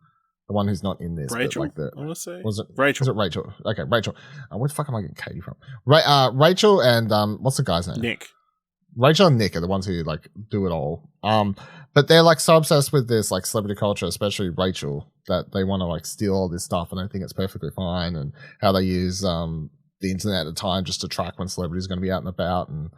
The one who's not in this. Rachel, but like I want to say. Was it Rachel? Was it Rachel? Okay, Rachel. Where the fuck am I getting Katie from? Rachel and what's the guy's name? Nick. Rachel and Nick are the ones who like do it all. But they're like so obsessed with this like celebrity culture, especially Rachel, that they want to like steal all this stuff and they think it's perfectly fine, and how they use the internet at the time just to track when celebrities are going to be out and about. And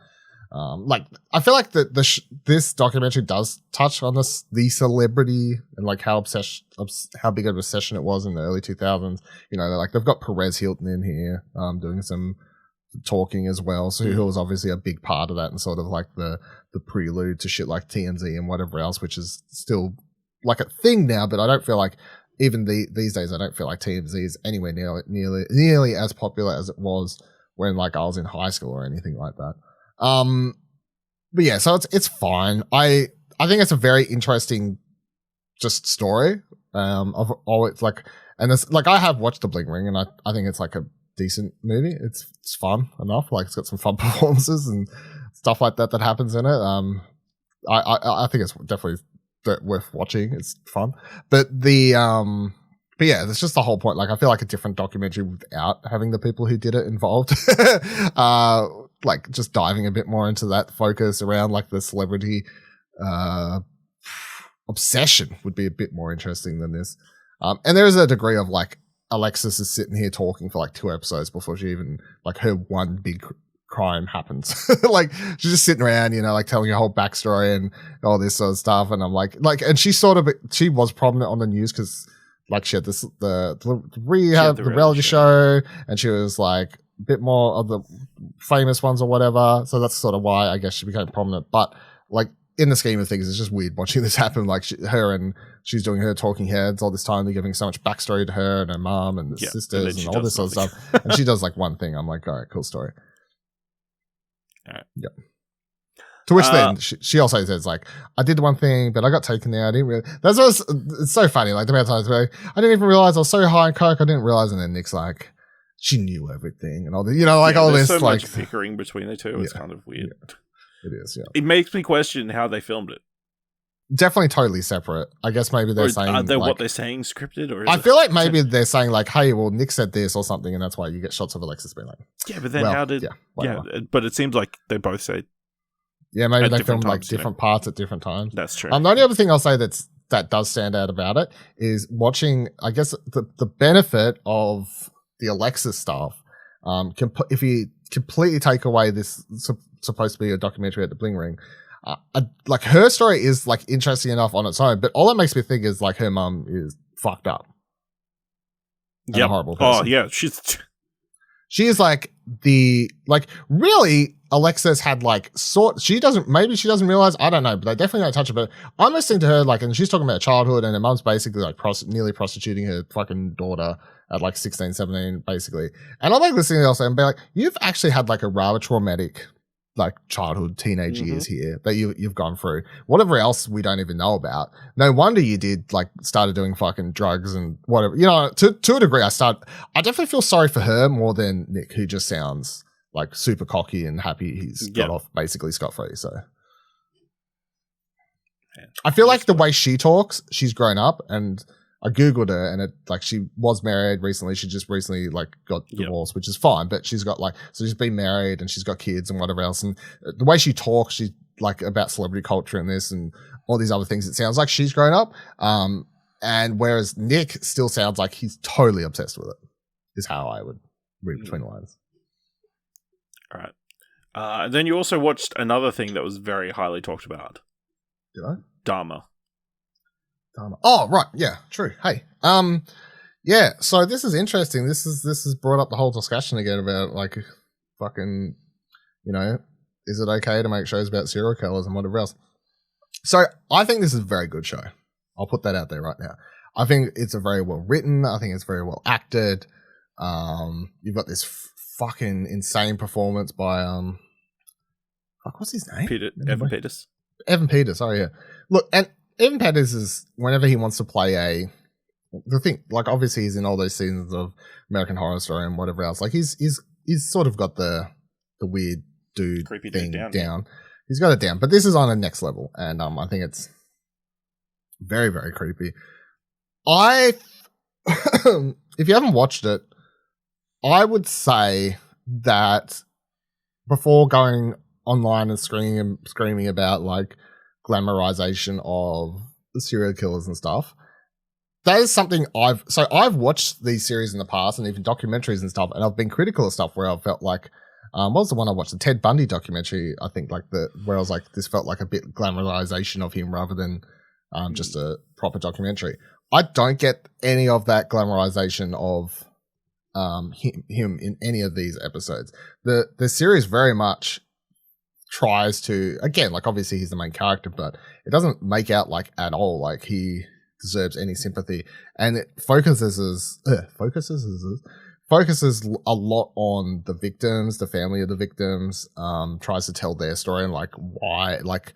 like I feel like this documentary does touch on the celebrity and like how big of an obsession it was in the early 2000s. You know, they've got Perez Hilton in here doing some talking as well, so who was obviously a big part of that and sort of like the prelude to shit like TMZ and whatever else, which is still like a thing now, but I don't feel like even these days I don't feel like TMZ is anywhere nearly as popular as it was when like I was in high school or anything like that. But yeah, so it's fine. I think it's a very interesting just story of all. It's like, and it's like I have watched The Bling Ring and I think it's like a decent movie. It's fun enough. Like it's got some fun performances and stuff like that happens in it. I think it's definitely worth watching. It's fun, but yeah, that's just the whole point. Like I feel like a different documentary without having the people who did it involved. Like just diving a bit more into that focus around like the celebrity obsession would be a bit more interesting than this. And there is a degree of like Alexis is sitting here talking for like 2 episodes before she even like her one big crime happens. Like she's just sitting around, you know, like telling her whole backstory and all this sort of stuff. And I'm like, and she was prominent on the news because like she had the reality show, and she was like a bit more of the famous ones or whatever. So that's sort of why I guess she became prominent. But like in the scheme of things, it's just weird watching this happen. Like she's doing her talking heads all this time. They're giving so much backstory to her and her mom and the sisters and all this sort of stuff. And she does like one thing. I'm like, all right, cool story. All right. Yep. To which then she also says like, I did one thing, but I got taken there. I didn't really. It's so funny. Like the amount of times where I didn't even realize I was so high on coke. I didn't realize, and then Nick's like, she knew everything and all the, you know, like all this so like much bickering between the two. It's kind of weird. Yeah. It is. Yeah. It makes me question how they filmed it. Definitely totally separate. I guess maybe they're saying what they're saying scripted, or I feel like maybe they're saying like, hey, well, Nick said this or something, and that's why you get shots of Alexis being like, yeah, but then how did but it seems like they both say maybe they filmed like different parts at different times. That's true. The only other thing I'll say that does stand out about it is watching, I guess the benefit of the Alexis stuff. If you completely take away this supposed to be a documentary at the Bling Ring, like her story is like interesting enough on its own, but all it makes me think is like her mum is fucked up. Yeah, horrible person. Oh yeah, she is like really. Alexis had like she doesn't realize, I don't know, but they definitely don't touch it. But I'm listening to her like, and she's talking about childhood, and her mum's basically like nearly prostituting her fucking daughter at like 16, 17, basically. And I'm like listening to her and be like, you've actually had like a rather traumatic like childhood, teenage years here that you've gone through. Whatever else we don't even know about. No wonder you started doing fucking drugs and whatever. You know, to a degree, I definitely feel sorry for her more than Nick, who just sounds like super cocky and happy he's got off basically scot-free. So I feel like the way she talks, she's grown up, and I Googled her, and she was married recently. She just recently like got divorced, which is fine, but she's got so she's been married and she's got kids and whatever else. And the way she talks, she's like about celebrity culture and this and all these other things. It sounds like she's grown up. And whereas Nick still sounds like he's totally obsessed with it, is how I would read between the lines. All right. Then you also watched another thing that was very highly talked about. Did I? Dahmer. Oh, right. Yeah, true. Hey. Yeah, so this is interesting. This has brought up the whole discussion again about like fucking, you know, is it okay to make shows about serial killers and whatever else? So I think this is a very good show. I'll put that out there right now. I think it's a very well written. I think it's very well acted. You've got this fucking insane performance by what's his name? Evan Peters. Evan Peters. Oh yeah. Look, and Evan Peters is, whenever he wants to play the thing, like obviously he's in all those seasons of American Horror Story and whatever else. Like he's sort of got the weird dude creepy thing dude down. He's got it down, but this is on a next level, and I think it's very, very creepy. I if you haven't watched it, I would say that before going online and screaming about like glamorization of serial killers and stuff, that is something I've watched these series in the past and even documentaries and stuff, and I've been critical of stuff where I've felt like, what was the one I watched? The Ted Bundy documentary, I think, where I was like, this felt like a bit glamorization of him rather than just a proper documentary. I don't get any of that glamorization of him in any of these episodes. The series very much tries to, again, like obviously he's the main character, but it doesn't make out like at all like he deserves any sympathy, and it focuses a lot on the victims, the family of the victims, tries to tell their story and like why, like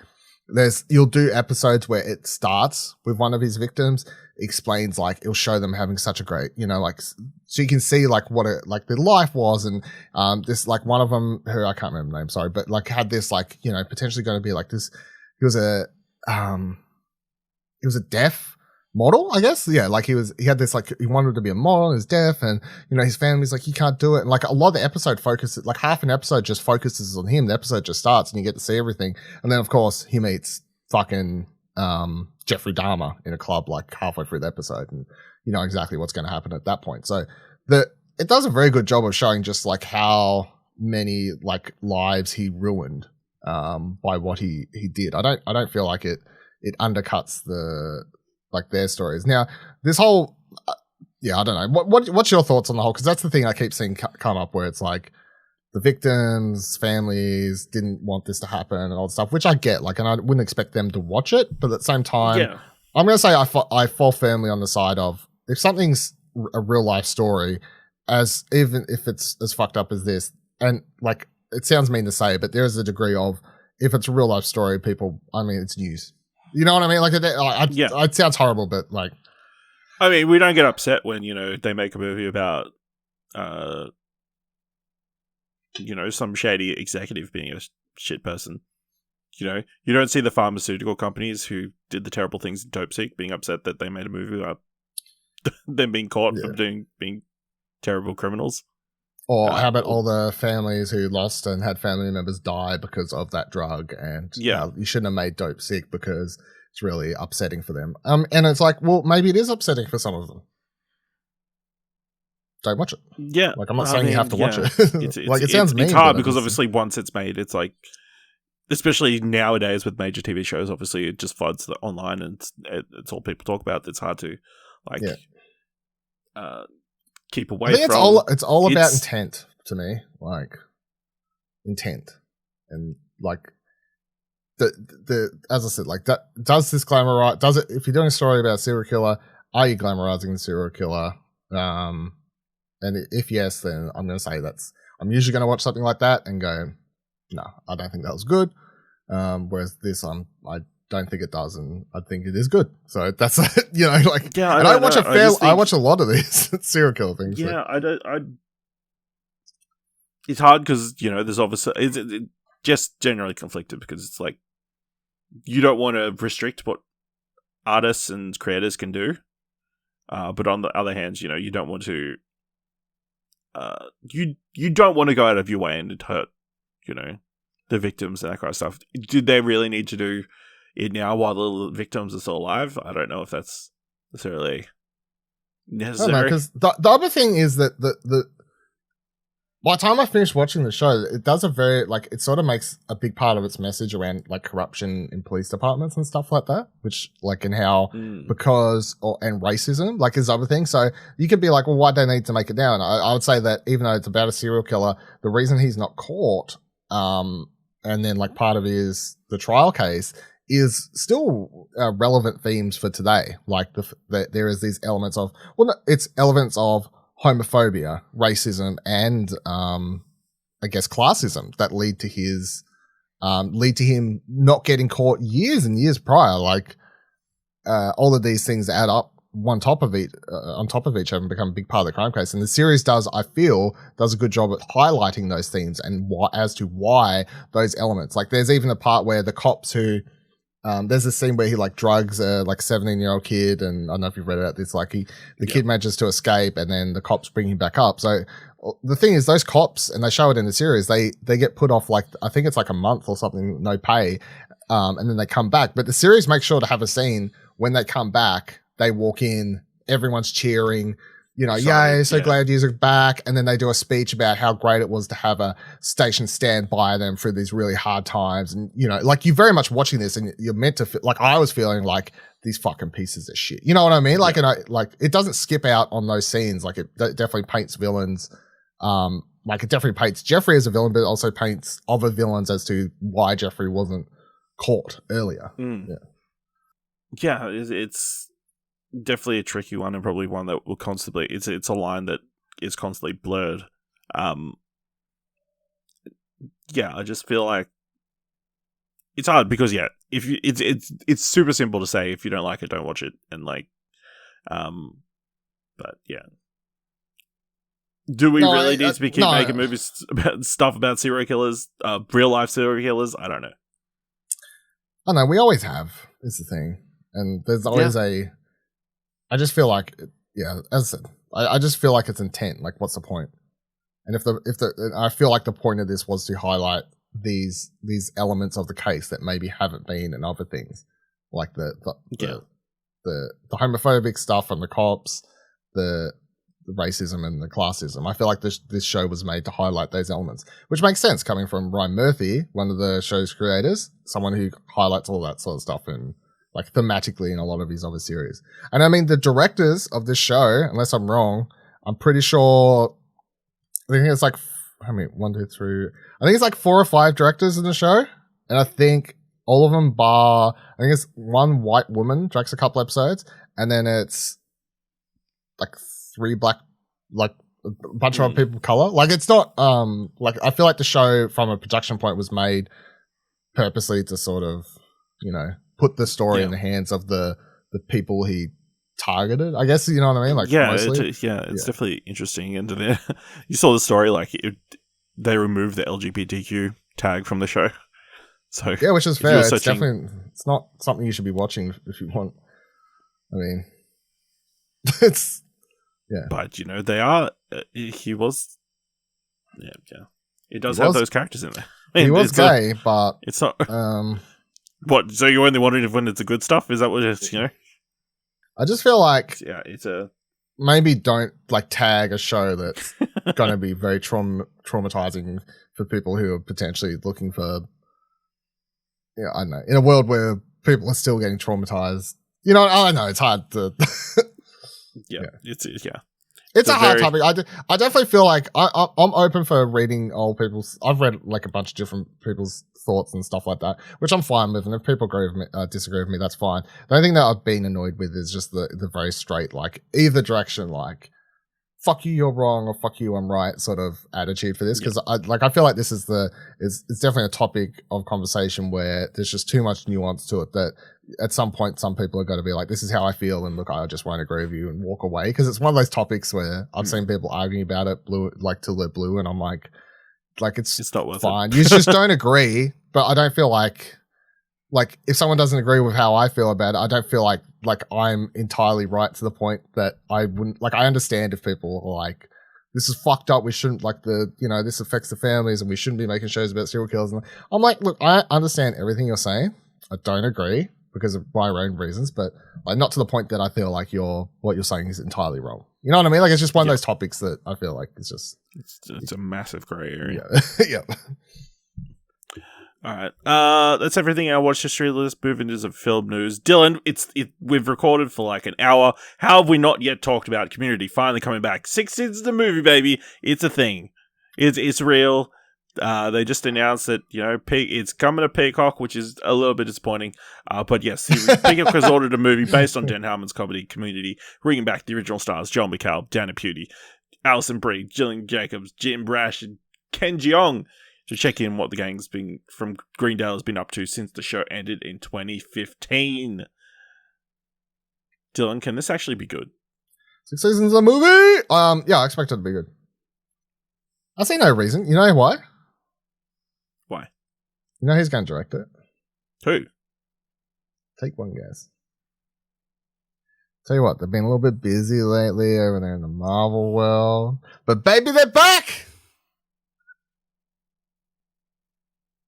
you'll do episodes where it starts with one of his victims, explains like it'll show them having such a great, like, so you can see like what it, like their life was, and this, like one of them who I can't remember the name, sorry, but like had this like, potentially going to be like this, he was a deaf model, I guess. Yeah, like he had this, like he wanted to be a model, he was deaf, and his family's like, he can't do it, and like a lot of the episode focuses, like half an episode just focuses on him. The episode just starts and you get to see everything, and then of course he meets fucking Jeffrey Dahmer in a club like halfway through the episode, and you know exactly what's going to happen at that point. So it does a very good job of showing just like how many like lives he ruined by what he did. I don't feel like it undercuts the like their stories. Now this whole I don't know, what's your thoughts on the whole, because that's the thing I keep seeing come up, where it's like the victims' families didn't want this to happen and all that stuff, which I get, like, and I wouldn't expect them to watch it, but at the same time, I'm going to say I fall firmly on the side of, if something's a real life story, as even if it's as fucked up as this, and like, it sounds mean to say, but there is a degree of, if it's a real life story, people, I mean, it's news. You know what I mean? Like, it sounds horrible, but like, I mean, we don't get upset when, they make a movie about, some shady executive being a shit person. You don't see the pharmaceutical companies who did the terrible things in Dope Sick being upset that they made a movie about them being caught for being terrible criminals. Or how about all the families who lost and had family members die because of that drug, and you shouldn't have made Dope Sick because it's really upsetting for them. And it's like, well, maybe it is upsetting for some of them. Don't watch it. Yeah. Like, I'm not saying you have to watch it. It sounds mean. It's hard because obviously once it's made, it's like, especially nowadays with major TV shows, obviously it just floods online and it's all people talk about. It's hard to keep away from. It's all about intent to me, like intent, and like the as I said, like that, does this glamorize? Does it? If you're doing a story about a serial killer, are you glamorizing the serial killer? And if yes, then I'm going to say I'm usually going to watch something like that and go, no, I don't think that was good. Whereas this, I don't think it does, and I think it is good. So that's like, I watch a lot of these serial killer things. Yeah, it's hard because there's obviously it's just generally conflicted, because it's like you don't want to restrict what artists and creators can do, but on the other hand, you don't want to. You don't want to go out of your way and hurt, the victims and that kind of stuff. Did they really need to do it now while the victims are still alive? I don't know if that's necessarily necessary. Because the other thing is that by the time I finished watching the show, it does it sort of makes a big part of its message around like corruption in police departments and stuff like that, which like, and how and racism, like, is other things. So you could be like, well, why do they need to make it down? I would say that even though it's about a serial killer, the reason he's not caught, and then like part of it is the trial case, is still relevant themes for today. Like there is these elements of, it's elements of homophobia, racism, and I guess classism that lead to him not getting caught years and years prior. Like all of these things add up on top of each other and become a big part of the crime case. And the series does a good job at highlighting those themes and as to why those elements. Like there's even a part where the cops who There's a scene where he like drugs a like 17-year-old kid, and I don't know if you've read about this. Like the kid manages to escape, and then the cops bring him back up. So the thing is, those cops, and they show it in the series, they get put off like I think it's like a month or something, no pay, and then they come back. But the series makes sure to have a scene when they come back. They walk in, everyone's cheering. You know, yay, so glad you're back. And then they do a speech about how great it was to have a station stand by them through these really hard times. And, you know, like you're very much watching this and you're meant to feel like I was feeling like these fucking pieces of shit. You know what I mean? Like, and like it doesn't skip out on those scenes. Like it definitely paints villains. Like it definitely paints Jeffrey as a villain, but it also paints other villains as to why Jeffrey wasn't caught earlier. Yeah, it's definitely a tricky one, and probably one that will constantly it's a line that is constantly blurred. I just feel like it's hard because if you it's super simple to say if you don't like it, don't watch it, and like but yeah, do we really need to keep making movies about stuff about serial killers, real life serial killers? I don't know. I know we always have, is the thing, and there's always I just feel like, as I said, I just feel like it's intent. Like, what's the point? And I feel like the point of this was to highlight these elements of the case that maybe haven't been in other things, like the homophobic stuff from the cops, the racism and the classism. I feel like this show was made to highlight those elements, which makes sense coming from Ryan Murphy, one of the show's creators, someone who highlights all that sort of stuff and like thematically in a lot of his other series. And I mean, the directors of this show, unless I'm wrong, I'm pretty sure, I think it's like, I mean, 1, 2, 3, I think it's like 4 or 5 directors in the show. And I think all of them bar, I think it's one white woman directs a couple episodes. And then it's like 3 black, like a bunch of people of color. Like it's not, like I feel like the show from a production point was made purposely to sort of, you know, put the story in the hands of the people he targeted, I guess, you know what I mean? Like, mostly. It's definitely interesting. And you saw the story, like they removed the LGBTQ tag from the show. So yeah, which is fair. It's definitely, it's not something you should be watching if you want. I mean, it's but you know they are. He was, It does have those characters in there. I mean, he was gay, but it's not. What? So you only wanted it when it's the good stuff? Is that what it's, you know? I just feel like it's a maybe don't like tag a show that's going to be very traumatizing for people who are potentially looking for. Yeah, I don't know. In a world where people are still getting traumatized, you know, I don't know. It's hard to. It's a hard topic. I definitely feel like I'm open for reading old people's. I've read like a bunch of different people's thoughts and stuff like that, which I'm fine with. And if people agree with me, disagree with me, that's fine. The only thing that I've been annoyed with is just the very straight, like either direction, like fuck you, you're wrong, or fuck you, I'm right sort of attitude for this. Because I feel like this is it's definitely a topic of conversation where there's just too much nuance to it that at some point some people are going to be like, this is how I feel, and look, I just won't agree with you and walk away. Because it's one of those topics where I've seen people arguing about it till they're blue, and I'm like it's not worth fine. You just don't agree. But I don't feel like if someone doesn't agree with how I feel about it, I don't feel like I'm entirely right to the point that I wouldn't, like, I understand if people are like, this is fucked up, we shouldn't, like, this affects the families and we shouldn't be making shows about serial killers. And I'm like, look, I understand everything you're saying. I don't agree because of my own reasons, but like not to the point that I feel like what you're saying is entirely wrong. You know what I mean? Like, it's just one of those topics that I feel like it's just... It's a massive grey area. Yeah. All right, that's everything our watch history. Let's move into some film news. Dylan, we've recorded for like an hour. How have we not yet talked about Community finally coming back? 6 seasons of the movie, baby. It's a thing. It's real. They just announced that, you know, it's coming to Peacock, which is a little bit disappointing. But yes, Peacock has ordered a movie based on Dan Harmon's comedy Community, bringing back the original stars Joel McHale, Dana Pewdie, Alison Brie, Gillian Jacobs, Jim Brash, and Ken Jeong, to check in what the gang's been from Greendale has been up to since the show ended in 2015. Dylan, can this actually be good? 6 seasons of a movie? Yeah, I expect it to be good. I see no reason. You know why? Why? You know who's going to direct it? Who? Take one guess. Tell you what, they've been a little bit busy lately over there in the Marvel world. But baby, they're back!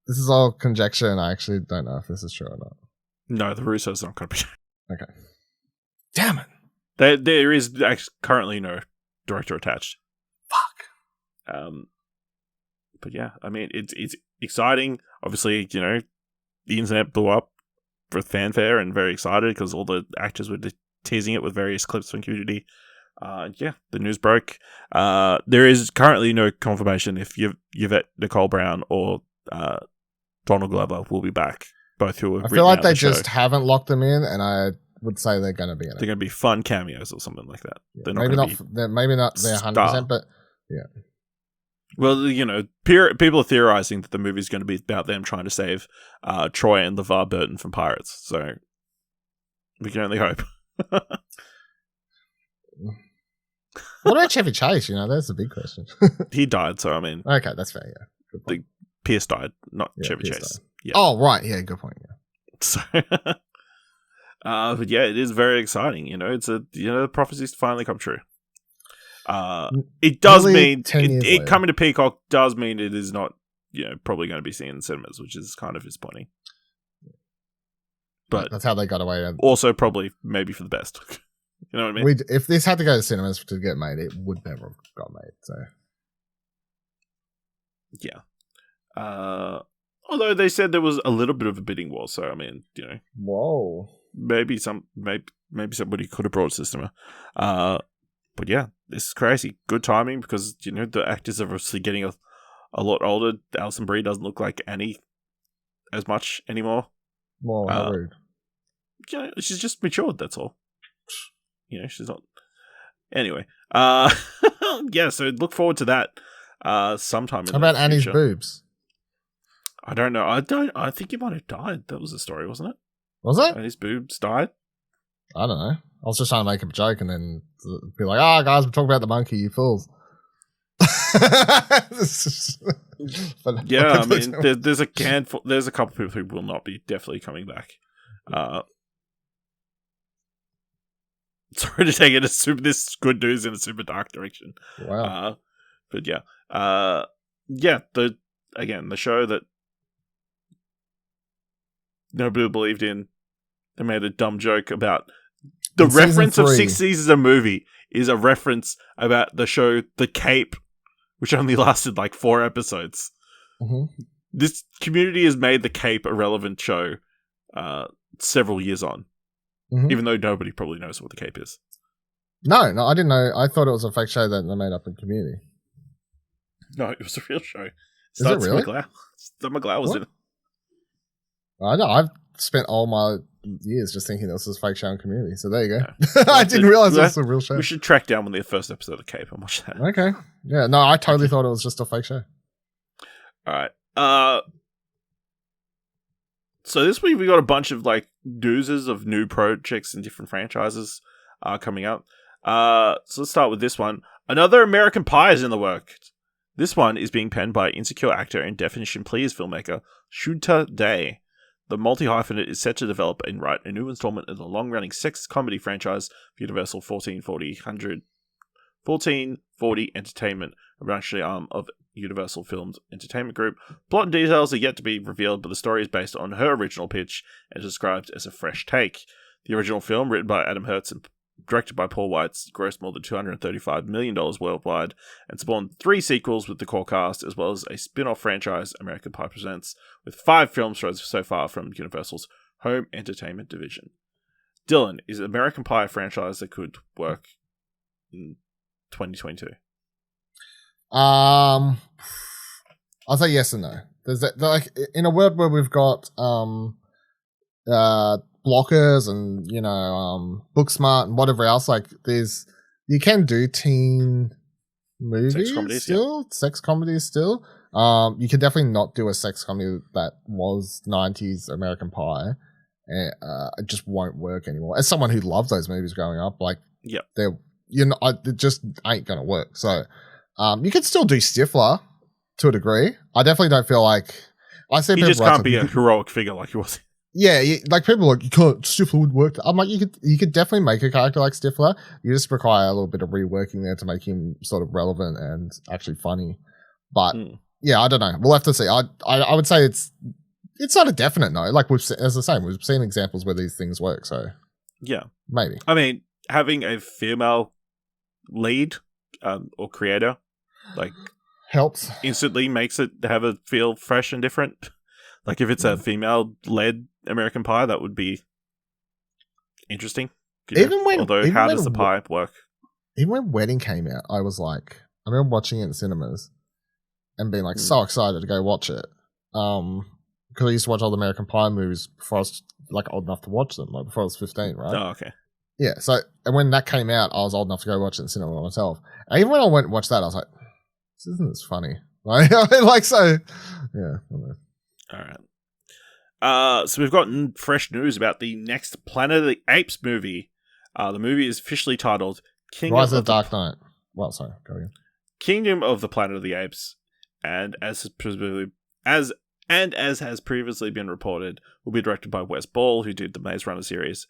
This is all conjecture, and I actually don't know if this is true or not. No, the Russo's not going to be. Okay. Damn it. There is actually currently no director attached. Fuck. But yeah, I mean, it's exciting. Obviously, you know, the internet blew up for fanfare and very excited because all the actors were teasing it with various clips from Community. Yeah, the news broke. There is currently no confirmation if Yvette Nicole Brown or Donald Glover will be back. Both who have I feel like they the just show. haven't locked them in, and I would say they're going to be in it. They're going to be fun cameos or something like that. Yeah, They're not maybe not they're 100%, but yeah. Well, you know, people are theorizing that the movie is going to be about them trying to save Troy and LeVar Burton from pirates. So we can only hope. What about Chevy Chase? You know, that's a big question. He died, so I mean, okay, that's fair. Yeah, good point. Pierce died, not Yeah, Chevy Pierce Chase. died. Yeah. Oh, right. Yeah, good point. Yeah. So, but yeah, it is very exciting. You know, the prophecies finally come true. It does mean 10 years later. coming to Peacock does mean it is not, you know, probably going to be seen in cinemas, which is kind of disappointing. But that's how they got away. Also, probably maybe for the best. You know what I mean? If this had to go to cinemas to get made, it would never have got made. So, yeah. Although they said there was a little bit of a bidding war, so I mean, you know, whoa, maybe somebody could have brought it to cinema. But yeah, this is crazy. Good timing because you know the actors are obviously getting a lot older. Alison Brie doesn't look like Annie as much anymore. Well, how rude. You know, she's just matured. That's all. You know, she's not. Anyway, yeah. So look forward to that. Sometime. How about Annie's boobs? I don't know. I think he might have died. That was the story, wasn't it? Was it? Annie's boobs died. I don't know. I was just trying to make a joke and then be like, guys, we're talking about the monkey, you fools. Yeah, I mean, there's a couple people who will not be definitely coming back. Sorry to take it this good news in a super dark direction. Wow. But yeah. Yeah, the show that nobody believed in, they made a dumb joke about the reference of 6 seasons of movie is a reference about the show The Cape, which only lasted like 4 episodes. Mm-hmm. This Community has made The Cape a relevant show several years on, even though nobody probably knows what The Cape is. No, I didn't know. I thought it was a fake show that they made up in Community. No, it was a real show. Is it really? Steve McGlow was in it. I know. I've spent all my years just thinking this was a fake show in Community. So there you go. Yeah. I didn't realize it was a real show. We should track down the first episode of Cape and watch that. Okay. Yeah. No, I totally thought it was just a fake show. All right. So this week we got a bunch of like doozies of new projects and different franchises coming out. So let's start with this one. Another American Pie is in the works. This one is being penned by Insecure actor and Definition Please filmmaker Shunta Day. The multi-hyphenate is set to develop and write a new installment in the long-running sex comedy franchise for Universal 1440 Entertainment, a branch arm of Universal Films Entertainment Group. Plot and details are yet to be revealed, but the story is based on her original pitch and described as a fresh take. The original film, written by Adam Hertz and directed by Paul Weitz, grossed more than $235 million worldwide and spawned 3 sequels with the core cast, as well as a spin-off franchise, American Pie Presents, with 5 film shows so far from Universal's home entertainment division. Dylan, is American Pie a franchise that could work in 2022? I'll say yes and no. There's that, like, in a world where we've got Blockers and Booksmart and whatever else, like you can do teen movies sex comedies still. You can definitely not do a sex comedy that was 90s American Pie. It just won't work anymore. As someone who loved those movies growing up, like it just ain't gonna work. So you could still do Stifler to a degree. I definitely don't feel like I see he just can't be a heroic figure like he was. Yeah, like people are like, you can't, Stifler would work. I'm like, you could definitely make a character like Stifler. You just require a little bit of reworking there to make him sort of relevant and actually funny. But yeah, I don't know. We'll have to see. I would say it's not a definite no. Like as I say, we've seen examples where these things work. So yeah, maybe. I mean, having a female lead or creator like helps, instantly makes it have a feel fresh and different. Like if it's a female-led American Pie, that would be interesting. Although, how does the pie work? Even when Wedding came out, I was like, I remember watching it in cinemas and being like so excited to go watch it. Because I used to watch all the American Pie movies before I was like old enough to watch them, like before I was 15, right? Oh, okay. Yeah, so and when that came out, I was old enough to go watch it in cinema myself. And even when I went and watched that, I was like, this isn't as funny. Like so, yeah. I don't know. All right. So we've gotten fresh news about the next Planet of the Apes movie. The movie is officially titled Rise of the Dark Knight. Well, sorry, go again. Kingdom of the Planet of the Apes, and as has previously been reported, will be directed by Wes Ball, who did the Maze Runner series,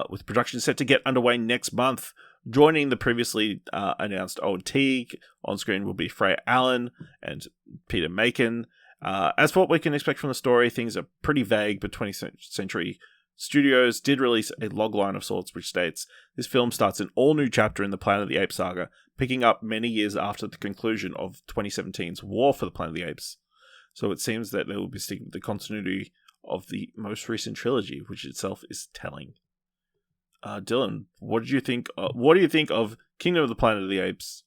with production set to get underway next month. Joining the previously announced Owen Teague on screen will be Freya Allen and Peter Macon. As for what we can expect from the story, things are pretty vague, but 20th Century Studios did release a logline of sorts which states, this film starts an all-new chapter in the Planet of the Apes saga, picking up many years after the conclusion of 2017's War for the Planet of the Apes. So it seems that they will be sticking with the continuity of the most recent trilogy, which itself is telling. Dylan, what do you think of Kingdom of the Planet of the Apes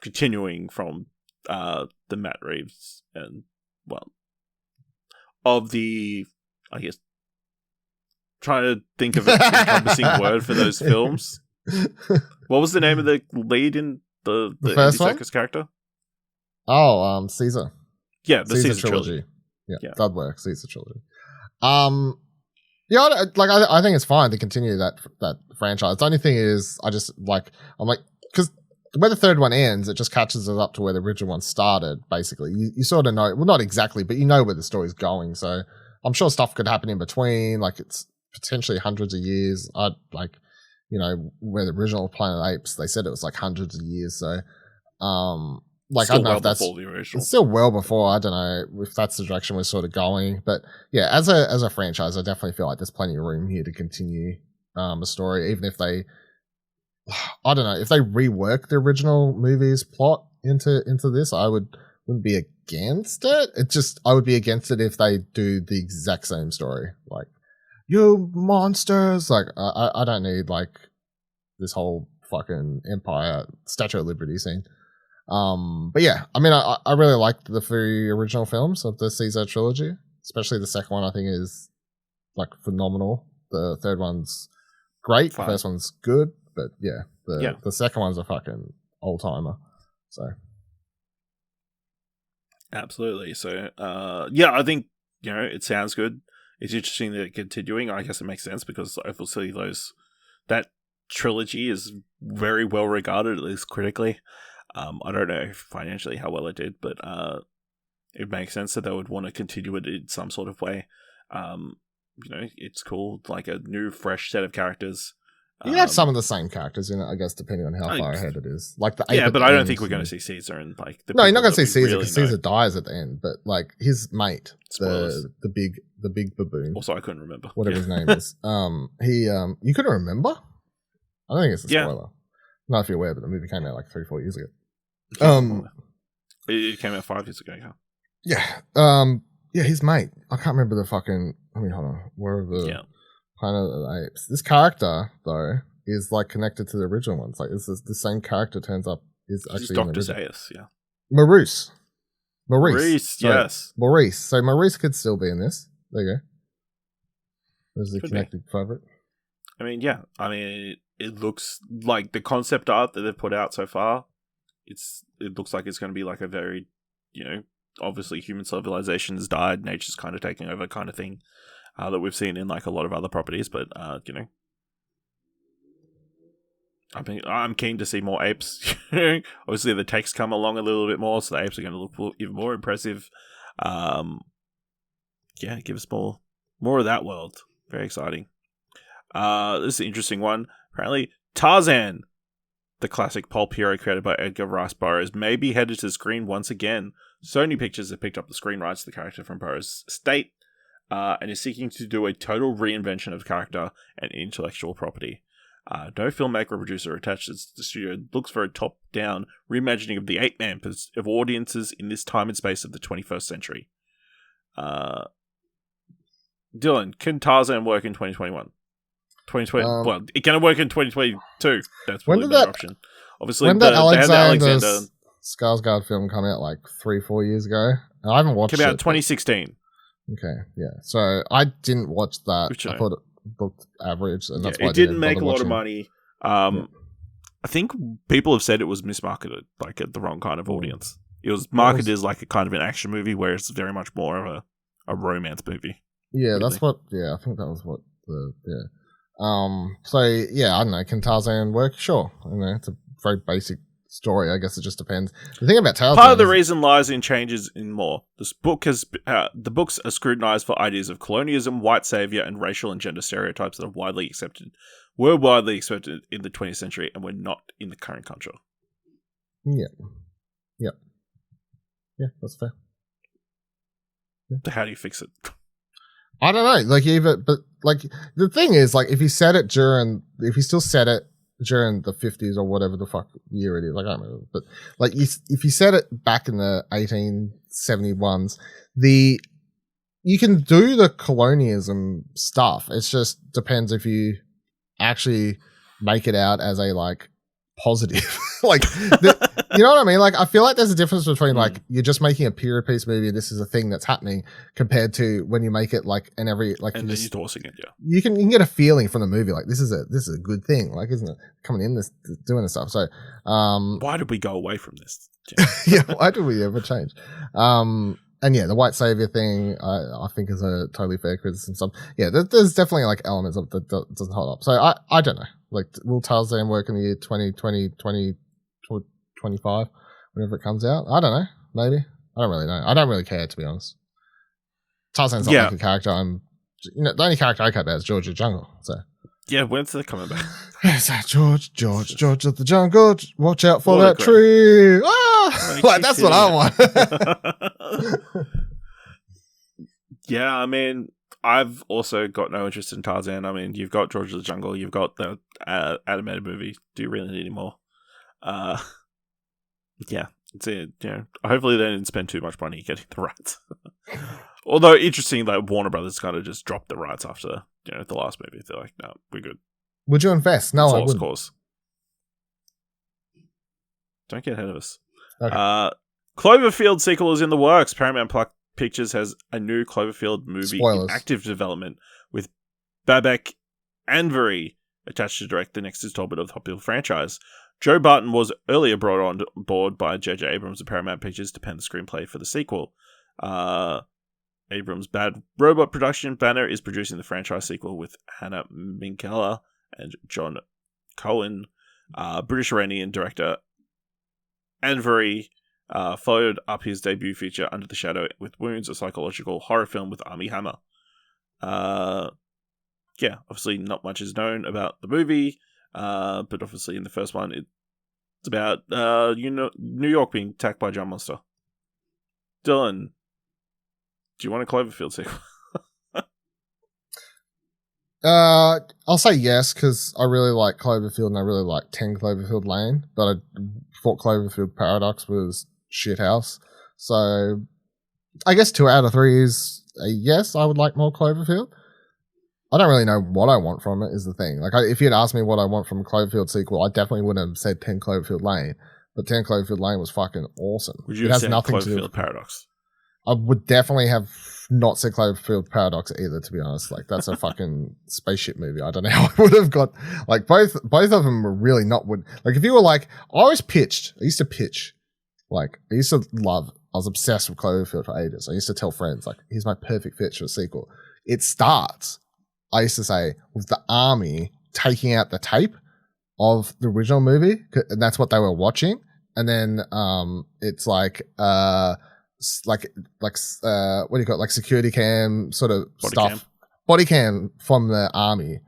continuing from the Matt Reeves and, well, of the, I guess, trying to think of an encompassing word for those films. What was the name of the lead in the first Andy one? Serkis character? Oh, Caesar. Yeah, the Caesar trilogy. Yeah, that'd work. Caesar trilogy. Yeah, I think it's fine to continue that franchise. The only thing is, I'm like, because where the third one ends, it just catches us up to where the original one started. Basically, you sort of know, well, not exactly, but you know where the story's going. So I'm sure stuff could happen in between. Like it's potentially hundreds of years. Where the original Planet of the Apes, they said it was like hundreds of years. So, I don't know if that's it's still well before. I don't know if that's the direction we're sort of going, but yeah, as a franchise, I definitely feel like there's plenty of room here to continue a story, even if they, I don't know, if they rework the original movie's plot into this, I wouldn't be against it. I would be against it if they do the exact same story, like you monsters. Like I don't need like this whole fucking Empire Statue of Liberty scene. But yeah, I mean, I really liked the three original films of the Caesar trilogy, especially the second one. I think is like phenomenal. The third one's great. The first one's good, but yeah, the second one's a fucking old timer. So absolutely. So I think it sounds good. It's interesting that it's continuing. I guess it makes sense because obviously that trilogy is very well regarded, at least critically. I don't know financially how well it did, but it makes sense that they would want to continue it in some sort of way. It's cool, like a new, fresh set of characters. You can have some of the same characters in it, I guess, depending on how far ahead it is. Like the but I don't think we're going to see Caesar and like. No, you're not going to see Caesar because Caesar dies at the end. But like his mate, the big baboon. Also, I couldn't remember whatever his name is. You couldn't remember? I don't think it's a spoiler. Not if you're aware, but the movie came out like 3-4 years ago. It came out 5 years ago. Yeah, his mate. I can't remember the fucking. I mean, hold on. Where are the Planet of the Apes? This character though is like connected to the original ones. Like, it's the same character turns up. Is actually Dr. Zaius. Yeah, Maurice. Yes, Maurice. So Maurice could still be in this. There you go. There's the connected fabric. I mean, yeah. I mean, it looks like the concept art that they've put out so far. It looks like it's going to be like a very, obviously human civilization's died, nature's kind of taking over kind of thing that we've seen in like a lot of other properties. But I'm keen to see more apes. Obviously, the text come along a little bit more, so the apes are going to look even more impressive. Give us more More of that world. Very exciting. This is an interesting one. Apparently, Tarzan, the classic pulp hero created by Edgar Rice Burroughs, may be headed to the screen once again. Sony Pictures have picked up the screen rights to the character from Burroughs' estate and is seeking to do a total reinvention of the character and intellectual property. No filmmaker or producer attached to the studio looks for a top-down reimagining of the ape man of audiences in this time and space of the 21st century. Dylan, can Tarzan work in 2021? 2020. Well, it can work in 2022. That's probably another option. Obviously, when did Alexander Skarsgård film come out like 3-4 years ago? I haven't watched it. Came out in 2016. Okay, yeah. So I didn't watch that. I thought it looked average, and that's why it didn't make a lot of money. I think people have said it was mismarketed, like at the wrong kind of audience. It was marketed as like a kind of an action movie, where it's very much more of a romance movie. Yeah, really. That's what. Yeah, I think that was what the. Yeah. So yeah, I don't know. Can Tarzan work? Sure. You know, it's a very basic story. I guess it just depends. The thing about Tarzan, part of the reason lies in changes in more. The books are scrutinized for ideas of colonialism, white savior, and racial and gender stereotypes that were widely accepted in the 20th century and were not in the current culture. Yeah, that's fair. Yeah. How do you fix it? I don't know, but the thing is, like, if he still said it during the 50s or whatever the fuck year it is, like, I don't remember, but like, if you said it back in the 1871s, you can do the colonialism stuff. It just depends if you actually make it out as a like positive, like, you know what I mean? Like, I feel like there's a difference between like you're just making a period piece movie, and this is a thing that's happening, compared to when you make it like and then you're tossing it. Yeah, you can get a feeling from the movie like this is a good thing, like, isn't it, coming in this doing this stuff. So why did we go away from this? Yeah, why did we ever change? And yeah, the white savior thing, I think is a totally fair criticism. Stuff. Yeah, there's definitely like elements of that doesn't hold up. So I don't know. Like, will Tarzan work in the year 2020, 2025, whenever it comes out? I don't know. Maybe. I don't really know. I don't really care, to be honest. Tarzan's not like a character the only character I care about is George of the Jungle. So yeah, when's that coming back? It's that George of the Jungle. Watch out for that tree. Ah! Like, that's what I want. Yeah, I mean, I've also got no interest in Tarzan. I mean, you've got George of the Jungle, you've got the animated movie. Do you really need any more? Yeah, it's it. You know, hopefully they didn't spend too much money getting the rights. Although interesting that Warner Brothers kind of just dropped the rights after the last movie. They're like, no, we're good. Would you invest? No, I wouldn't. Cause. Don't get ahead of us. Okay. Cloverfield sequel is in the works. Paramount Pictures has a new Cloverfield movie in active development, with Babak Anvari attached to direct the next installment of the popular franchise. Joe Barton was earlier brought on board by J.J. Abrams and Paramount Pictures to pen the screenplay for the sequel. Abrams' Bad Robot production banner is producing the franchise sequel with Hannah Minghella and John Cohen. British-Iranian director Anvari followed up his debut feature Under the Shadow with Wounds, a psychological horror film with Armie Hammer. Yeah, obviously not much is known about the movie, but obviously in the first one it's about New York being attacked by a giant monster. Dylan, do you want a Cloverfield sequel? I'll say yes, because I really like Cloverfield and I really like 10 Cloverfield Lane, but I thought Cloverfield Paradox was shithouse. So I guess 2 out of 3 is a yes. I would like more Cloverfield. I don't really know what I want from it, is the thing. Like, if you'd asked me what I want from a Cloverfield sequel, I definitely wouldn't have said 10 Cloverfield Lane, but 10 Cloverfield Lane was fucking awesome. Would you have said Cloverfield Paradox? I would definitely have not said Cloverfield Paradox either, to be honest. Like, that's a fucking spaceship movie. I don't know how I would have got, like, both of them were really not like, if you were like, I used to pitch, like, I was obsessed with Cloverfield for ages. I used to tell friends, like, here's my perfect pitch for a sequel. It starts, I used to say, with the army taking out the tape of the original movie, and that's what they were watching. And then it's like what do you call it? Like security cam sort of body stuff. body cam from the army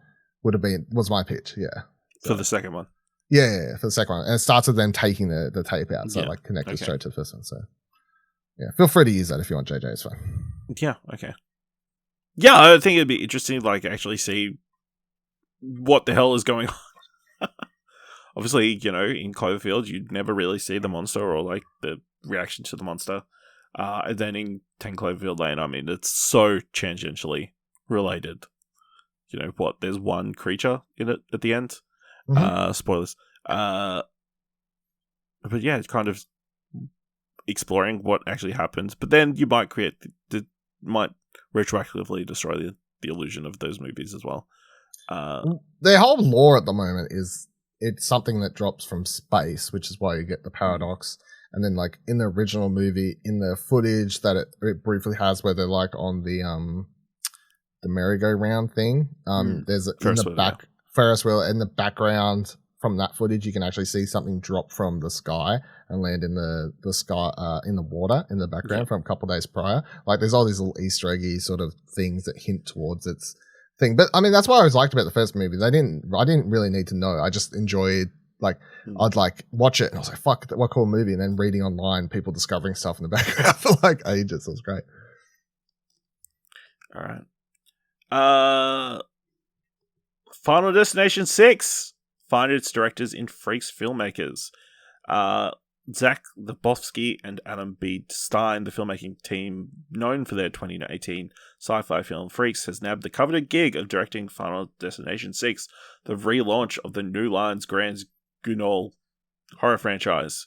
was my pitch. Yeah, For the second one. Yeah, for the second one, and it starts with them taking the tape out, so like connected straight to the first one. So yeah, feel free to use that if you want, JJ. It's fine. Yeah. Okay. Yeah, I think it'd be interesting to like actually see what the hell is going on. Obviously, you know, in Cloverfield, you'd never really see the monster or like the reaction to the monster. And then in 10 Cloverfield Lane, I mean, it's so tangentially related. You know what? There's one creature in it at the end. Spoilers. But yeah, it's kind of exploring what actually happens. But then you might might retroactively destroy the illusion of those movies as well. Their whole lore at the moment is it's something that drops from space, which is why you get the paradox. And then, like in the original movie, in the footage that it briefly has, where they're like on the merry-go-round thing, there's Ferris wheel in the background. From that footage, you can actually see something drop from the sky and land in the sky in the water in the background from a couple of days prior. Like there's all these little Easter eggy sort of things that hint towards its thing. But I mean, that's what I always liked about the first movie. I didn't really need to know. I just enjoyed I'd like watch it and I was like, fuck, what cool movie. And then reading online, people discovering stuff in the background for like ages. It was great. All right. Final Destination 6. Find its directors in Freaks filmmakers. Zach Lebowski and Adam B. Stein, the filmmaking team known for their 2018 sci-fi film Freaks, has nabbed the coveted gig of directing Final Destination 6, the relaunch of the New Line's Grand Guignol horror franchise.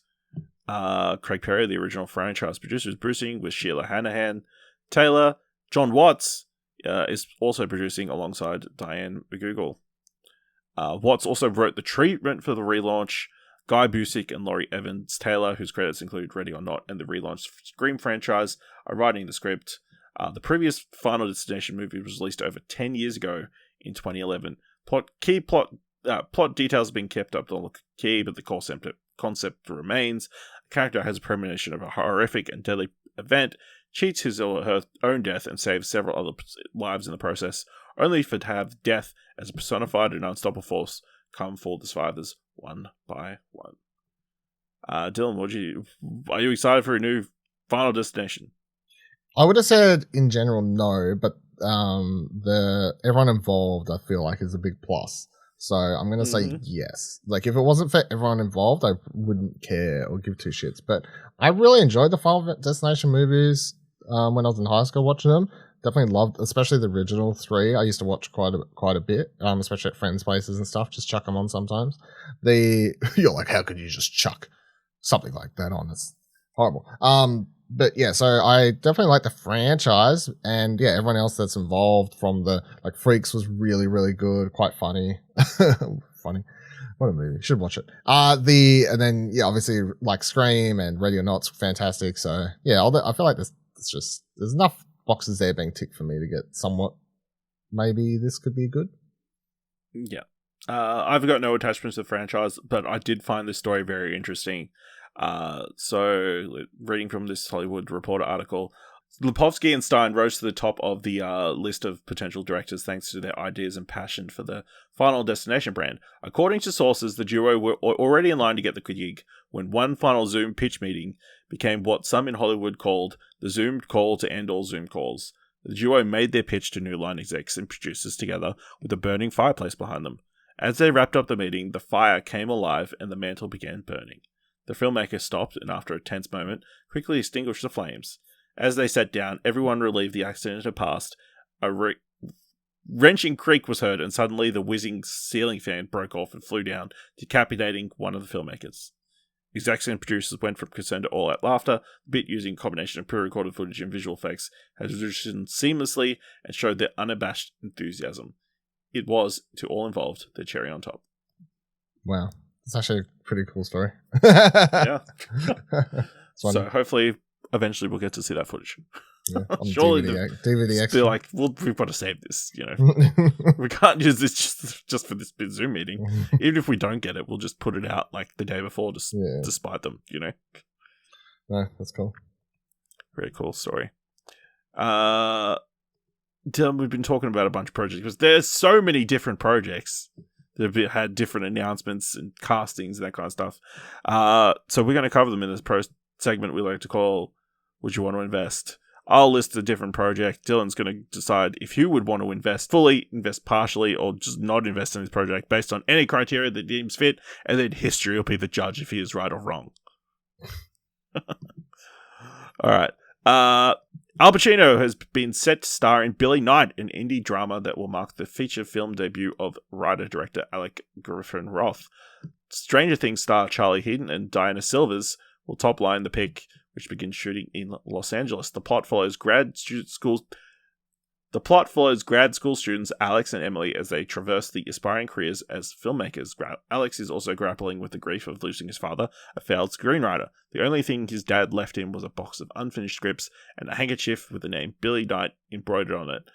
Craig Perry, the original franchise producer, is producing with Sheila Hanahan Taylor. John Watts is also producing alongside Diane McGoogle. Watts also wrote the treatment for the relaunch. Guy Busick and Laurie Evans Taylor, whose credits include Ready or Not and the relaunched Scream franchise, are writing the script. The previous Final Destination movie was released over 10 years ago in 2011. Plot details have been kept up to look key, but the concept remains. A character has a premonition of a horrific and deadly event, cheats his or her own death, and saves several other lives in the process, only for to have death as a personified and unstoppable force come for the survivors one by one. Dylan, are you excited for a new Final Destination? I would have said in general no, but everyone involved I feel like is a big plus. So I'm going to say yes. Like if it wasn't for everyone involved, I wouldn't care or give two shits. But I really enjoyed the Final Destination movies when I was in high school watching them. Definitely loved, especially the original 3. I used to watch quite a bit, especially at friends' places and stuff. Just chuck them on sometimes. You're like, how could you just chuck something like that on? It's horrible. But yeah, so I definitely like the franchise, and yeah, everyone else that's involved from the like Freaks was really, really good, quite funny. Funny. What a movie. Should watch it. And then yeah, obviously like Scream and Ready or Not's fantastic. So yeah, I feel like there's enough boxes there being ticked for me to get somewhat maybe this could be good. Yeah. I've got no attachments to the franchise, but I did find this story very interesting. So reading from this Hollywood Reporter article, Lebowski and Stein rose to the top of the list of potential directors thanks to their ideas and passion for the Final Destination brand. According to sources, the duo were already in line to get the gig when one final Zoom pitch meeting became what some in Hollywood called the Zoom call to end all Zoom calls. The duo made their pitch to New Line execs and producers together with a burning fireplace behind them. As they wrapped up the meeting, the fire came alive and the mantle began burning. The filmmaker stopped and, after a tense moment, quickly extinguished the flames. As they sat down, everyone relieved the accident had passed. A wrenching creak was heard, and suddenly the whizzing ceiling fan broke off and flew down, decapitating one of the filmmakers. Execs and producers went from concern to all-out laughter. The bit, using a combination of pre-recorded footage and visual effects, has transitioned seamlessly and showed their unabashed enthusiasm. It was, to all involved, the cherry on top. Wow. It's actually a pretty cool story. Yeah. So hopefully, eventually we'll get to see that footage. Yeah, on Surely DVD extra. They're like, we've got to save this, you know. We can't use this just for this big Zoom meeting. Even if we don't get it, we'll just put it out like the day before to spite them, you know. No, that's cool. Very cool story. Dylan, we've been talking about a bunch of projects because there's so many different projects that have had different announcements and castings and that kind of stuff. So we're going to cover them in this segment we like to call "Would You Want to Invest?" I'll list a different project. Dylan's going to decide if you would want to invest fully, invest partially, or just not invest in this project based on any criteria that deems fit, and then history will be the judge if he is right or wrong. All right. Al Pacino has been set to star in Billy Knight, an indie drama that will mark the feature film debut of writer-director Alec Griffin Roth. Stranger Things star Charlie Heaton and Diana Silvers will top line the pick, which begins shooting in Los Angeles. The plot follows grad school students Alex and Emily as they traverse the aspiring careers as filmmakers. Alex is also grappling with the grief of losing his father, a failed screenwriter. The only thing his dad left him was a box of unfinished scripts and a handkerchief with the name Billy Knight embroidered on it.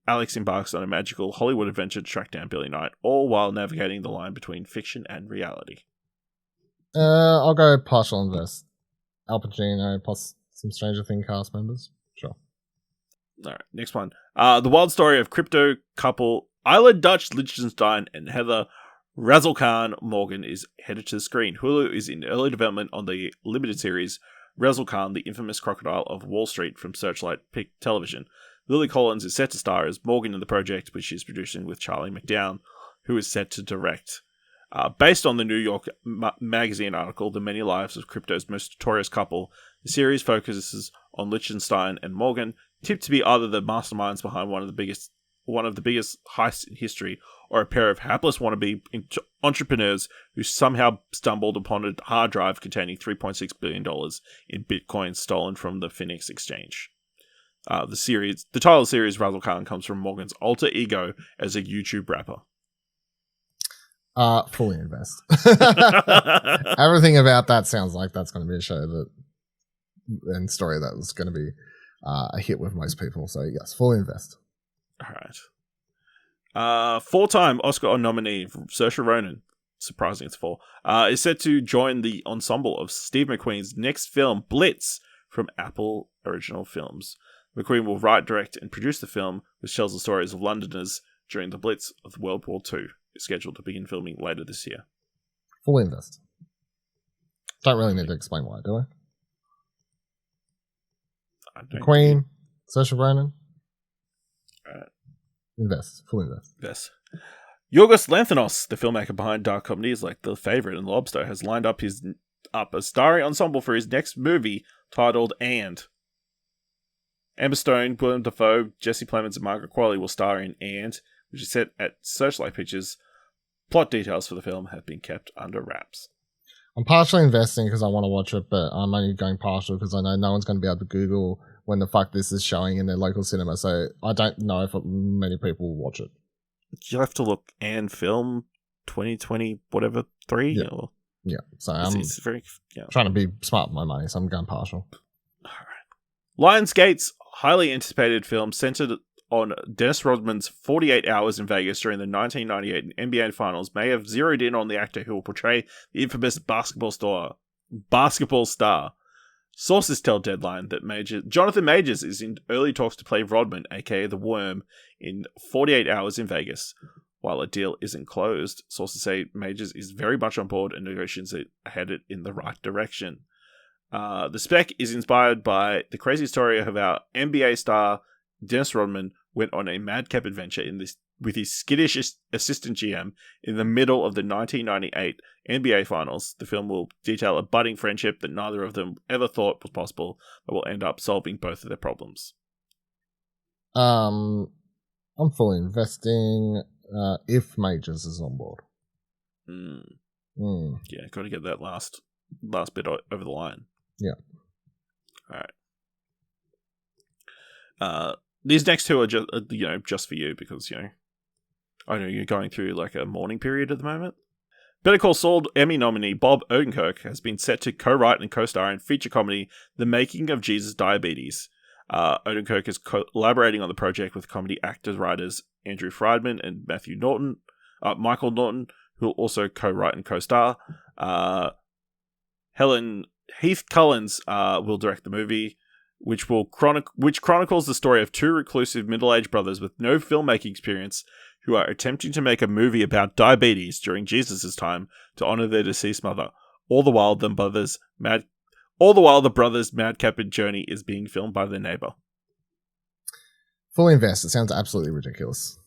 Alex embarks on a magical Hollywood adventure to track down Billy Knight, all while navigating the line between fiction and reality. I'll go partial invest. Al Pacino plus some Stranger Things cast members. Sure. All right, next one. The wild story of crypto couple Isla Dutch Liechtenstein and Heather Razzle Morgan is headed to the screen. Hulu is in early development on the limited series Razzle the infamous crocodile of Wall Street from Searchlight Television. Lily Collins is set to star as Morgan in the project, which she's producing with Charlie McDowell, who is set to direct. Based on the New York Magazine article, The Many Lives of Crypto's Most Notorious Couple, the series focuses on Liechtenstein and Morgan, tipped to be either the masterminds behind one of the biggest heists in history, or a pair of hapless wannabe entrepreneurs who somehow stumbled upon a hard drive containing $3.6 billion in Bitcoin stolen from the Phoenix exchange. The title of the series, Razzle Khan, comes from Morgan's alter ego as a YouTube rapper. Fully invest. Everything about that sounds like that's going to be a show and story that was going to be a hit with most people. So yes, fully invest. All right. Four-time Oscar nominee Saoirse Ronan, surprising it's four, is set to join the ensemble of Steve McQueen's next film, Blitz, from Apple Original Films. McQueen will write, direct, and produce the film, which tells the stories of Londoners during the Blitz of World War II. Is scheduled to begin filming later this year. Fully invest. Don't really need to explain why, do I? McQueen, Saoirse Ronan. Invest. Fully invest. Yes. Yorgos Lanthimos, the filmmaker behind dark comedies like The Favourite and Lobster, has lined up a starring ensemble for his next movie titled And. Emma Stone, Willem Dafoe, Jesse Plemons, and Margaret Qualley will star in And, which is set at Searchlight Pictures. Plot details for the film have been kept under wraps. I'm partially investing because I want to watch it, but I'm only going partial because I know no one's going to be able to Google when the fuck this is showing in their local cinema, so I don't know if many people will watch it. You'll have to look and film 2020 whatever 3 Yeah. or Yeah, so I'm trying to be smart with my money, so I'm going partial. All right. Lionsgate's highly anticipated film centered on Dennis Rodman's 48 Hours in Vegas during the 1998 NBA Finals may have zeroed in on the actor who will portray the infamous basketball star. Sources tell Deadline that Jonathan Majors is in early talks to play Rodman, aka The Worm, in 48 Hours in Vegas. While a deal isn't closed, sources say Majors is very much on board and negotiations are headed in the right direction. The spec is inspired by the crazy story of how NBA star Dennis Rodman went on a madcap adventure with his skittish assistant GM in the middle of the 1998 NBA Finals. The film will detail a budding friendship that neither of them ever thought was possible, but will end up solving both of their problems. I'm fully investing if Majors is on board. Yeah, got to get that last bit over the line. Yeah. All right. These next two are just for you because, I know you're going through like a mourning period at the moment. Better Call Saul Emmy nominee Bob Odenkirk has been set to co-write and co-star in feature comedy The Making of Jesus Diabetes. Odenkirk is collaborating on the project with comedy actors-writers Andrew Friedman and Michael Norton, who will also co-write and co-star. Heath Cullins will direct the movie. which chronicles the story of two reclusive middle-aged brothers with no filmmaking experience who are attempting to make a movie about diabetes during Jesus' time to honor their deceased mother. All the while, the brothers' madcap journey is being filmed by their neighbor. Fully invest. It sounds absolutely ridiculous.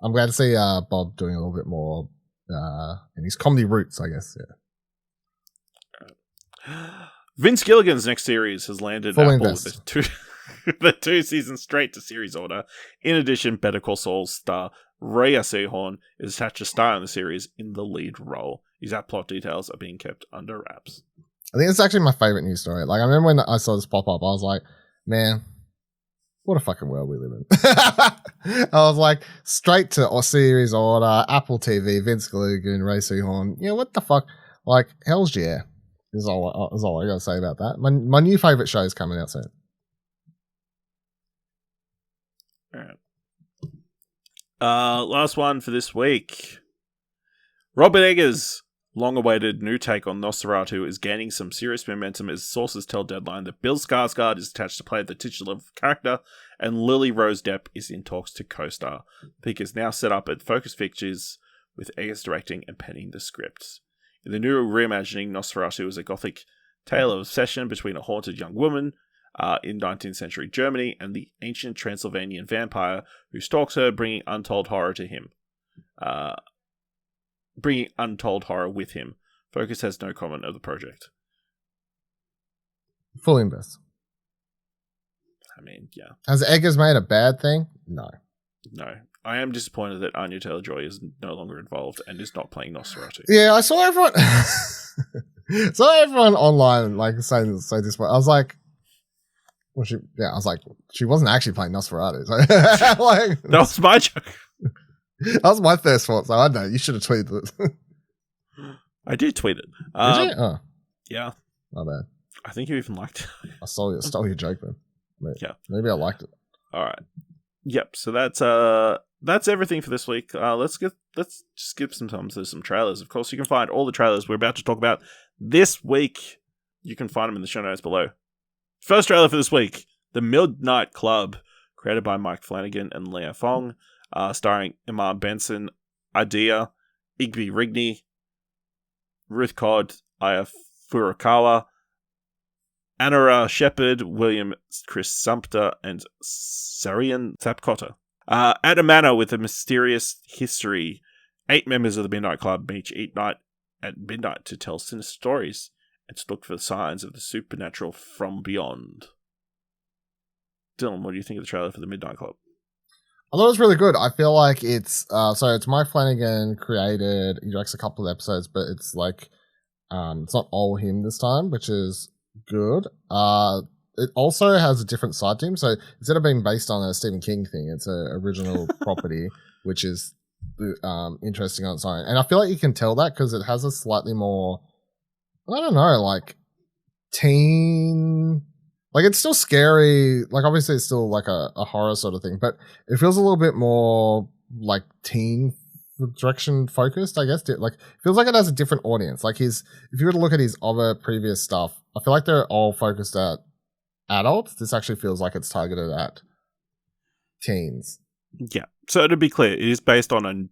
I'm glad to see Bob doing a little bit more in his comedy roots, I guess. Yeah. Vince Gilligan's next series has landed Fully Apple invest. with the 2 seasons straight to series order. In addition, Better Call Saul star Rhea Seehorn is attached to star in the series in the lead role. Exact plot details are being kept under wraps. I think it's actually my favorite news story. Like, I remember when I saw this pop up, I was like, man, what a fucking world we live in. I was like, straight to series order, Apple TV, Vince Gilligan, Rhea Seehorn. Yeah, what the fuck? Like, hell's yeah. Is all I gotta say about that. My new favorite show is coming out soon. All right. Last one for this week. Robert Eggers' long-awaited new take on Nosferatu is gaining some serious momentum as sources tell Deadline that Bill Skarsgård is attached to play the titular character, and Lily Rose Depp is in talks to co-star. The pick is now set up at Focus Pictures, with Eggers directing and penning the script. In the new reimagining, Nosferatu is a gothic tale of obsession between a haunted young woman in 19th century Germany and the ancient Transylvanian vampire who stalks her, bringing untold horror to him. Bringing untold horror with him. Focus has no comment of the project. Fully invest. I mean, yeah. Has Eggers made a bad thing? No. I am disappointed that Anya Taylor-Joy is no longer involved and is not playing Nosferatu. Yeah, I saw everyone online like say this way. I was like, I was like, she wasn't actually playing Nosferatu. So, like, that was my joke. That was my first thought. So I know you should have tweeted it. I did tweet it. Did you? Oh, yeah. My bad. I think you even liked it. I stole your joke then. Yeah. Maybe I liked it. All right. Yep. So that's everything for this week. Let's just give some time to some trailers. Of course, you can find all the trailers we're about to talk about this week. You can find them in the show notes below. First trailer for this week: The Midnight Club, created by Mike Flanagan and Leah Fong, starring Iman Benson, Idea, Igby Rigney, Ruth Codd, Aya Furukawa, Anara Shepherd, William Chris Sumpter, and Sarian Tapcotta. At a manor with a mysterious history, 8 members of the Midnight Club meet each night at midnight to tell sinister stories and to look for signs of the supernatural from beyond. Dylan, what do you think of the trailer for the Midnight Club? I thought it was really good. I feel like it's it's Mike Flanagan created. He directs a couple of episodes, but it's like it's not all him this time, which is good. It also has a different side to him. So instead of being based on a Stephen King thing, it's an original property, which is interesting on its own. And I feel like you can tell that because it has a slightly more, I don't know, like teen. Like, it's still scary. Like, obviously, it's still like a horror sort of thing, but it feels a little bit more like teen direction focused, I guess. Like, it feels like it has a different audience. Like, if you were to look at his other previous stuff, I feel like they're all focused at adults. This actually feels like it's targeted at teens. Yeah. So, to be clear, it is based on a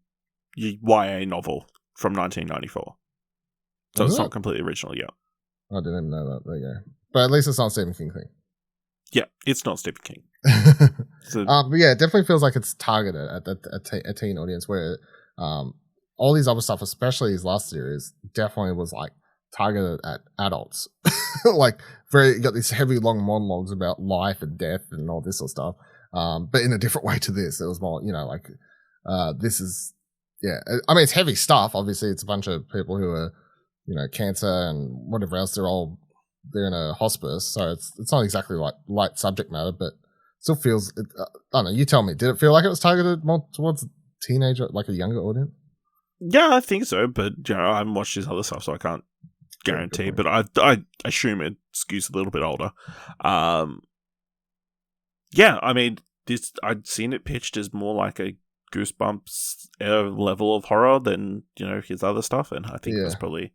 YA novel from 1994. So, it's not completely original yet. I didn't even know that. There you go. But at least it's not a Stephen King thing. Yeah, it's not Stephen King. So, but yeah, it definitely feels like it's targeted at a teen audience where all these other stuff, especially his last series, definitely was like targeted at adults. Like, you got these heavy long monologues about life and death and all this sort of stuff. But in a different way to this. It was more, like, this is, yeah. I mean, it's heavy stuff. Obviously, it's a bunch of people who are, cancer and whatever else. They're in a hospice, so it's not exactly like light subject matter, but still feels. I don't know. You tell me. Did it feel like it was targeted more towards a teenager, like a younger audience? Yeah, I think so, but I haven't watched his other stuff, so I can't guarantee. But I assume it skews a little bit older. Yeah, I mean, I'd seen it pitched as more like a Goosebumps level of horror than his other stuff, and I think that's probably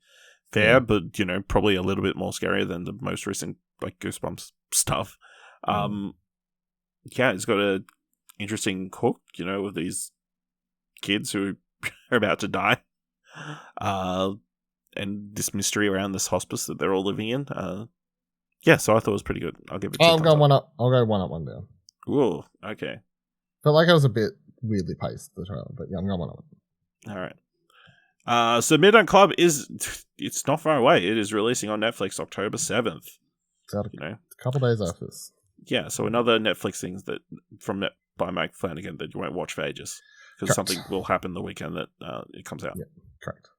fair, but probably a little bit more scary than the most recent like Goosebumps stuff. Yeah, it's got a interesting hook, with these kids who are about to die, and this mystery around this hospice that they're all living in. Yeah, so I thought it was pretty good. I'll give it. I'll go one up. I'll go one up, one down. Ooh, okay. Felt like it was a bit weirdly paced, the trailer, but yeah, I'm going one up. All right. So Midnight Club it's not far away. It is releasing on Netflix October 7th. A couple days after this. Yeah, so another Netflix things by Mike Flanagan that you won't watch for ages because something will happen the weekend that it comes out. Yeah, correct.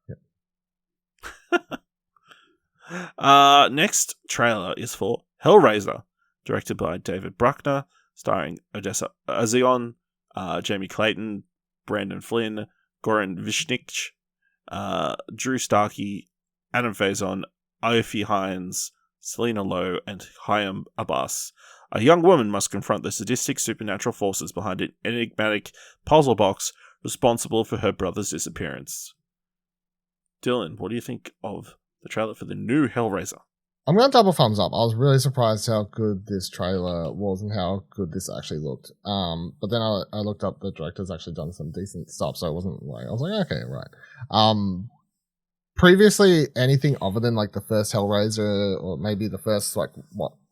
Yeah. Next trailer is for Hellraiser, directed by David Bruckner, starring Odessa Azion, Jamie Clayton, Brandon Flynn, Goran Vishnich, Drew Starkey, Adam Faison, Aoife Hines, Selena Lowe, and Hayam Abbas. A young woman must confront the sadistic supernatural forces behind an enigmatic puzzle box responsible for her brother's disappearance. Dylan, what do you think of the trailer for the new Hellraiser? I'm going to double thumbs up. I was really surprised how good this trailer was and how good this actually looked. But then I looked up the director's actually done some decent stuff, so it wasn't like, I was like, okay, right. Previously, anything other than like the first Hellraiser, or maybe the first,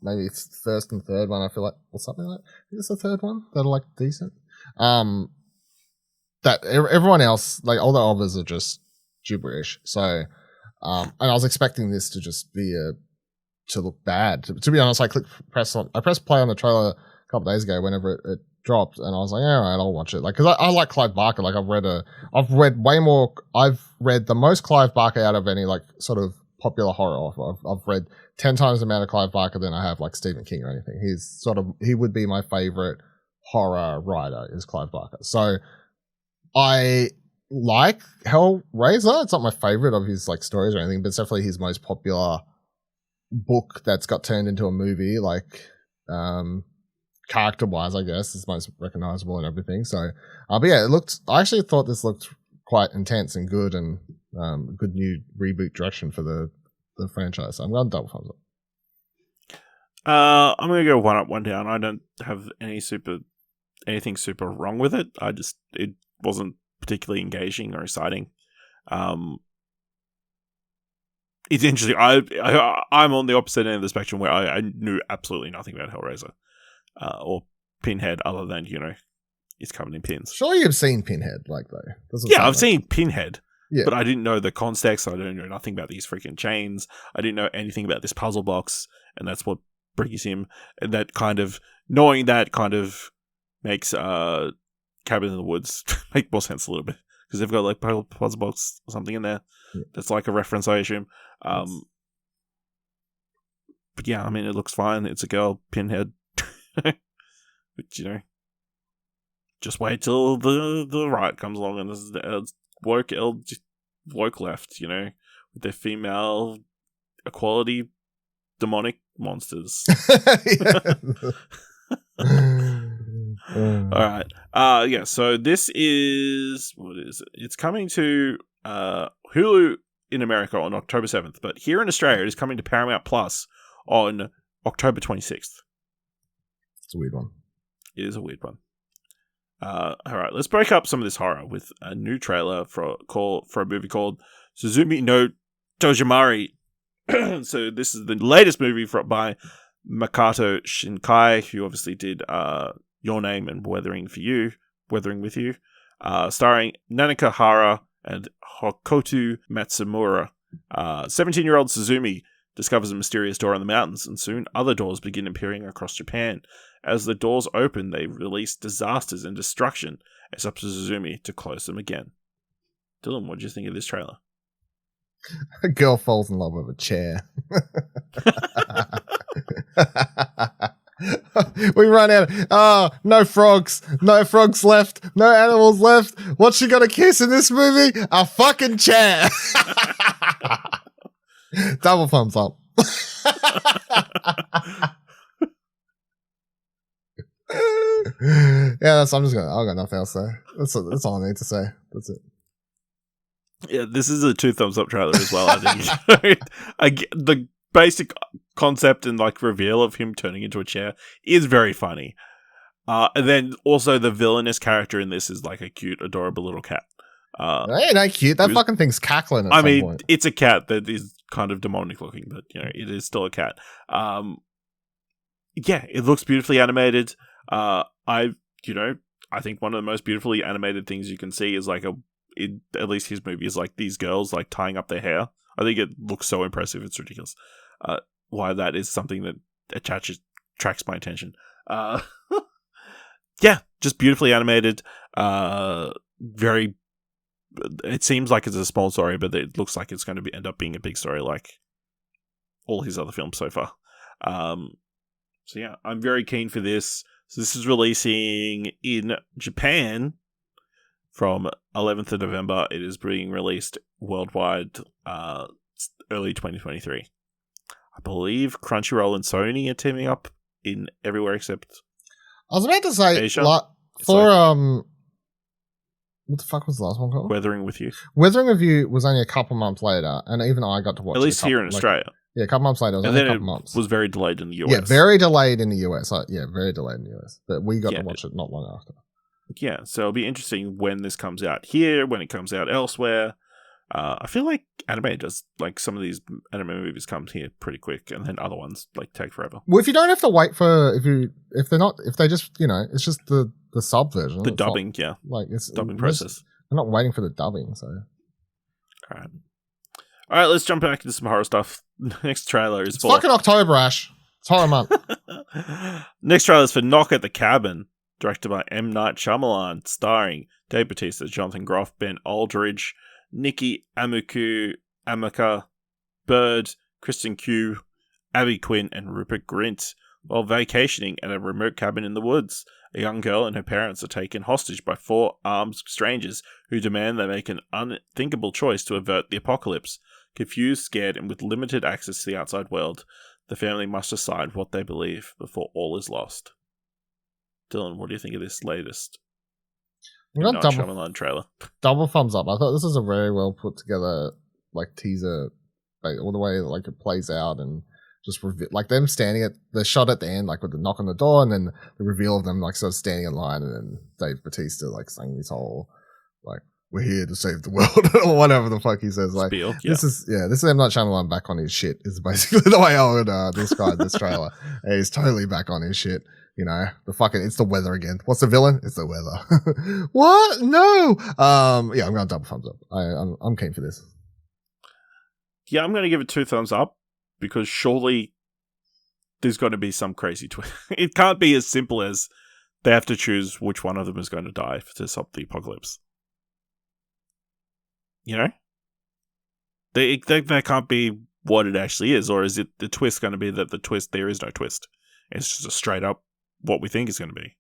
maybe it's the first and third one, I feel like, or something like that. I think it's the third one that are like decent. That everyone else, like all the others are just gibberish. So, and I was expecting this to just be to look bad. To be honest, I pressed play on the trailer a couple days ago whenever it dropped, and I was like, all right, I'll watch it. Like, because I like Clive Barker. Like, I've read the most Clive Barker out of any like sort of popular horror author. I've read 10 times the amount of Clive Barker than I have like Stephen King or anything. He would be my favorite horror writer is Clive Barker. So I like Hellraiser. It's not my favorite of his like stories or anything, but it's definitely his most popular book that's got turned into a movie. Like, character wise, I guess it's most recognizable and everything. So, but yeah, I actually thought this looked quite intense and good, and good new reboot direction for the franchise. So I'm going to double thumbs up. I'm going to go one up, one down. I don't have anything super wrong with it. It wasn't particularly engaging or exciting. It's interesting. I'm on the opposite end of the spectrum where I knew absolutely nothing about Hellraiser. Or Pinhead, other than, he's covered in pins. Sure, you've seen Pinhead, like, though. Yeah, I've seen Pinhead, but I didn't know the context. I didn't know nothing about these freaking chains. I didn't know anything about this puzzle box, and that's what brings him. And that kind of, knowing that kind of makes Cabin in the Woods make more sense a little bit. Because they've got, like, puzzle box or something in there. Yeah. That's like a reference, I assume. But yeah, I mean, it looks fine. It's a girl, Pinhead. But just wait till the right comes along and there's woke left, with their female equality demonic monsters. All right. Yeah, so this is, what is it? It's coming to Hulu in America on October 7th, but here in Australia it is coming to Paramount Plus on October 26th. It's a weird one. It is a weird one. All right, let's break up some of this horror with a new trailer for a movie called Suzumi no Tojimari. So this is the latest movie by Makoto Shinkai, who obviously did Your Name and Weathering with You, starring Nanika Hara and Hokoto Matsumura. 17-year-old Suzumi discovers a mysterious door in the mountains, and soon other doors begin appearing across Japan. As the doors open, they release disasters and destruction. It's up to Suzumi to close them again. Dylan, what did you think of this trailer? A girl falls in love with a chair. We run out. No frogs. No frogs left. No animals left. What's she gonna kiss in this movie? A fucking chair. Double thumbs up. Yeah, I've got nothing else to say. That's all I need to say. That's it. Yeah, this is a 2 thumbs up trailer as well. I think basic concept and like reveal of him turning into a chair is very funny. And then also the villainous character in this is like a cute, adorable little cat. It ain't that cute. That fucking thing's cackling at some point. It's a cat that is kind of demonic looking, but it is still a cat. Yeah, it looks beautifully animated. I think one of the most beautifully animated things you can see is like at least his movie is like these girls like tying up their hair. I think it looks so impressive. It's ridiculous. Why that is something that attracts my attention. Yeah, just beautifully animated. Very. It seems like it's a small story, but it looks like it's going to end up being a big story, like all his other films so far. So yeah, I'm very keen for this. So this is releasing in Japan from 11th of November. It is being released worldwide early 2023. I believe Crunchyroll and Sony are teaming up in everywhere except I was about to say, Asia. what the fuck was the last one called? Weathering with You. Weathering with You was only a couple months later, and even I got to watch it. At least here in Australia. Yeah, a couple months later. It was and only then a couple months. Was very delayed in the US. Yeah, very delayed in the US. Very delayed in the US. But we got to watch it not long after. Yeah, so it'll be interesting when this comes out here, when it comes out elsewhere. I feel like anime does, like, some of these anime movies come here pretty quick, and then other ones, like, take forever. Well, if you don't have to wait for, if they just, it's just the sub version. The dubbing, yeah. Like, it's dubbing process. I'm not waiting for the dubbing, so. All right, let's jump back into some horror stuff. Next trailer is it's fucking October, Ash. It's horror month. Next trailer is for Knock at the Cabin, directed by M. Night Shyamalan, starring Dave Bautista, Jonathan Groff, Ben Aldridge, Nikki Amaka, Bird, Kristen Q, Abby Quinn, and Rupert Grint. While vacationing at a remote cabin in the woods, a young girl and her parents are taken hostage by 4 armed strangers who demand they make an unthinkable choice to avert the apocalypse. Confused, scared, and with limited access to the outside world, the family must decide what they believe before all is lost. Dylan, what do you think of this latest Shyamalan trailer? Double thumbs up. I thought this is a very well put together like teaser, like, all the way like it plays out and just like them standing at the shot at the end, like with the knock on the door, and then the reveal of them like sort of standing in line, and then Dave Bautista like saying this whole like, we're here to save the world or whatever the fuck he says. Like, Spiel, this is M. Night Shyamalan back on his shit is basically the way I would describe this trailer. He's totally back on his shit. It's the weather again. What's the villain? It's the weather. What? No. Yeah, I'm going double thumbs up. I'm keen for this. Yeah, I'm going to give it 2 thumbs up because surely there's got to be some crazy twist. It can't be as simple as they have to choose which one of them is going to die to stop the apocalypse. That can't be what it actually is, or is it the twist going to be that there is no twist? It's just a straight up what we think is going to be.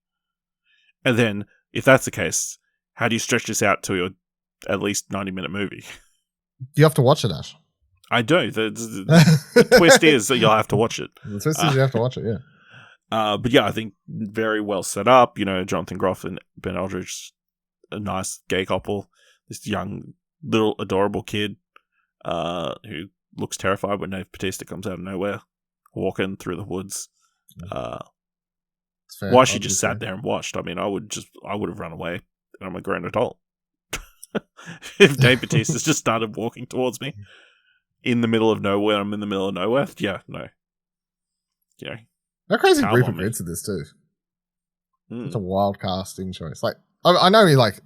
And then, if that's the case, how do you stretch this out to at least 90-minute movie? You have to watch it, Ash. I do. The twist is that you'll have to watch it. The twist is you have to watch it, yeah. But yeah, I think very well set up. Jonathan Groff and Ben Aldridge, a nice gay couple. This young, little, adorable kid who looks terrified when Dave Bautista comes out of nowhere, walking through the woods. Why she just sat there and watched? I mean, I would have run away, and I'm a grown adult. If Dave Bautista's just started walking towards me in the middle of nowhere, I'm in the middle of nowhere. Yeah, no. How crazy Rupert Grint's in this too. It's a wild casting choice. Like, I know he like.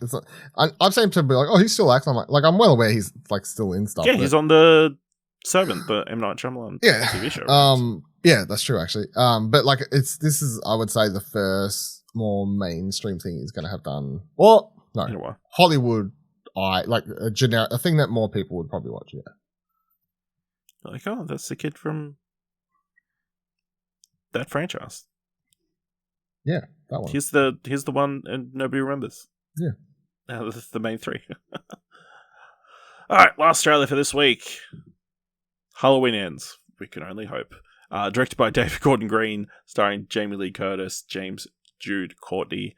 I've seen him be like, oh, he's still acting. I'm well aware he's like still in stuff. Yeah, he's on the Servant, the M. Night Shyamalan TV show. Yeah, that's true actually. But like, this is I would say the first more mainstream thing he's going to have done. Well, no, Hollywood. A thing that more people would probably watch. Yeah. Like, oh, that's the kid from that franchise. Yeah, that one. Here's the one, and nobody remembers. Yeah. That's the main 3. All right, last trailer for this week. Halloween Ends. We can only hope. Directed by David Gordon Green, starring Jamie Lee Curtis, James Jude Courtney,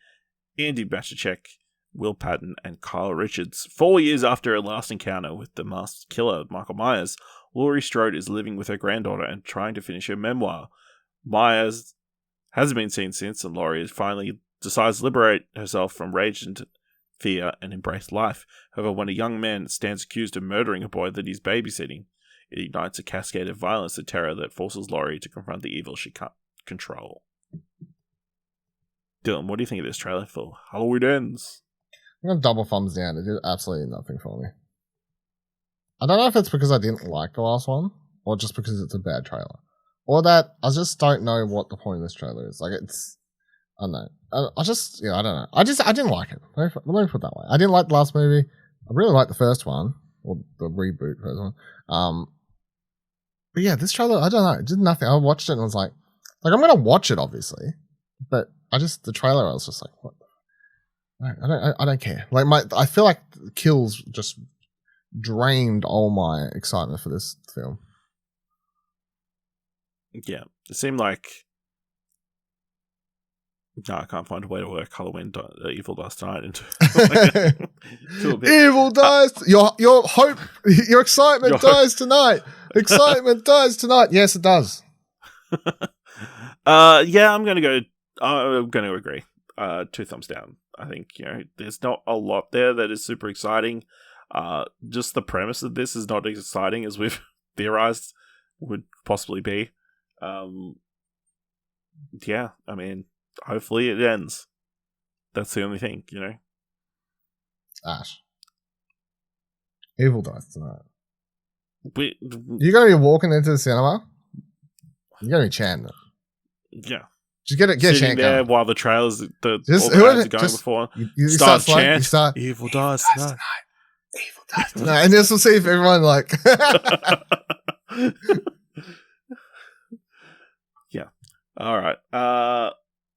Andy Bachacek, Will Patton, and Kyle Richards. 4 years after a last encounter with the masked killer, Michael Myers, Laurie Strode is living with her granddaughter and trying to finish her memoir. Myers hasn't been seen since, and Laurie finally decides to liberate herself from rage and fear and embrace life. However, when a young man stands accused of murdering a boy that he's babysitting, it ignites a cascade of violence and terror that forces Laurie to confront the evil she can't control. Dylan, what do you think of this trailer for Halloween Ends? I'm going to double thumbs down. It did absolutely nothing for me. I don't know if it's because I didn't like the last one, or just because it's a bad trailer. Or that I just don't know what the point of this trailer is. Like, it's... I don't know. I don't know. I didn't like it. Let me put it that way. I didn't like the last movie. I really liked the first one, or the reboot first one. But yeah, this trailer, I don't know. It did nothing. I watched it and was like I'm going to watch it, obviously. But the trailer, I was just like, what? I don't care. Like, I feel like Kills just drained all my excitement for this film. Yeah, it seemed like... No, I can't find a way to work Halloween Evil Dies Tonight into a bit. Evil dies. Your hope, your excitement dies tonight. Excitement dies tonight. Yes, it does. Yeah, I'm gonna agree. 2 thumbs down. I think there's not a lot there that is super exciting. Just the premise of this is not as exciting as we've theorized would possibly be. Yeah, I mean. Hopefully it ends. That's the only thing, Ash. Evil Dies Tonight. You're going to be walking into the cinema? You're going to be chanting it. Yeah. Just get a chant there going. while the trailers, all the ads are going before. You start chant. Chant. Evil Dies Tonight. Evil Dies Tonight. And this will see if everyone Yeah. All right.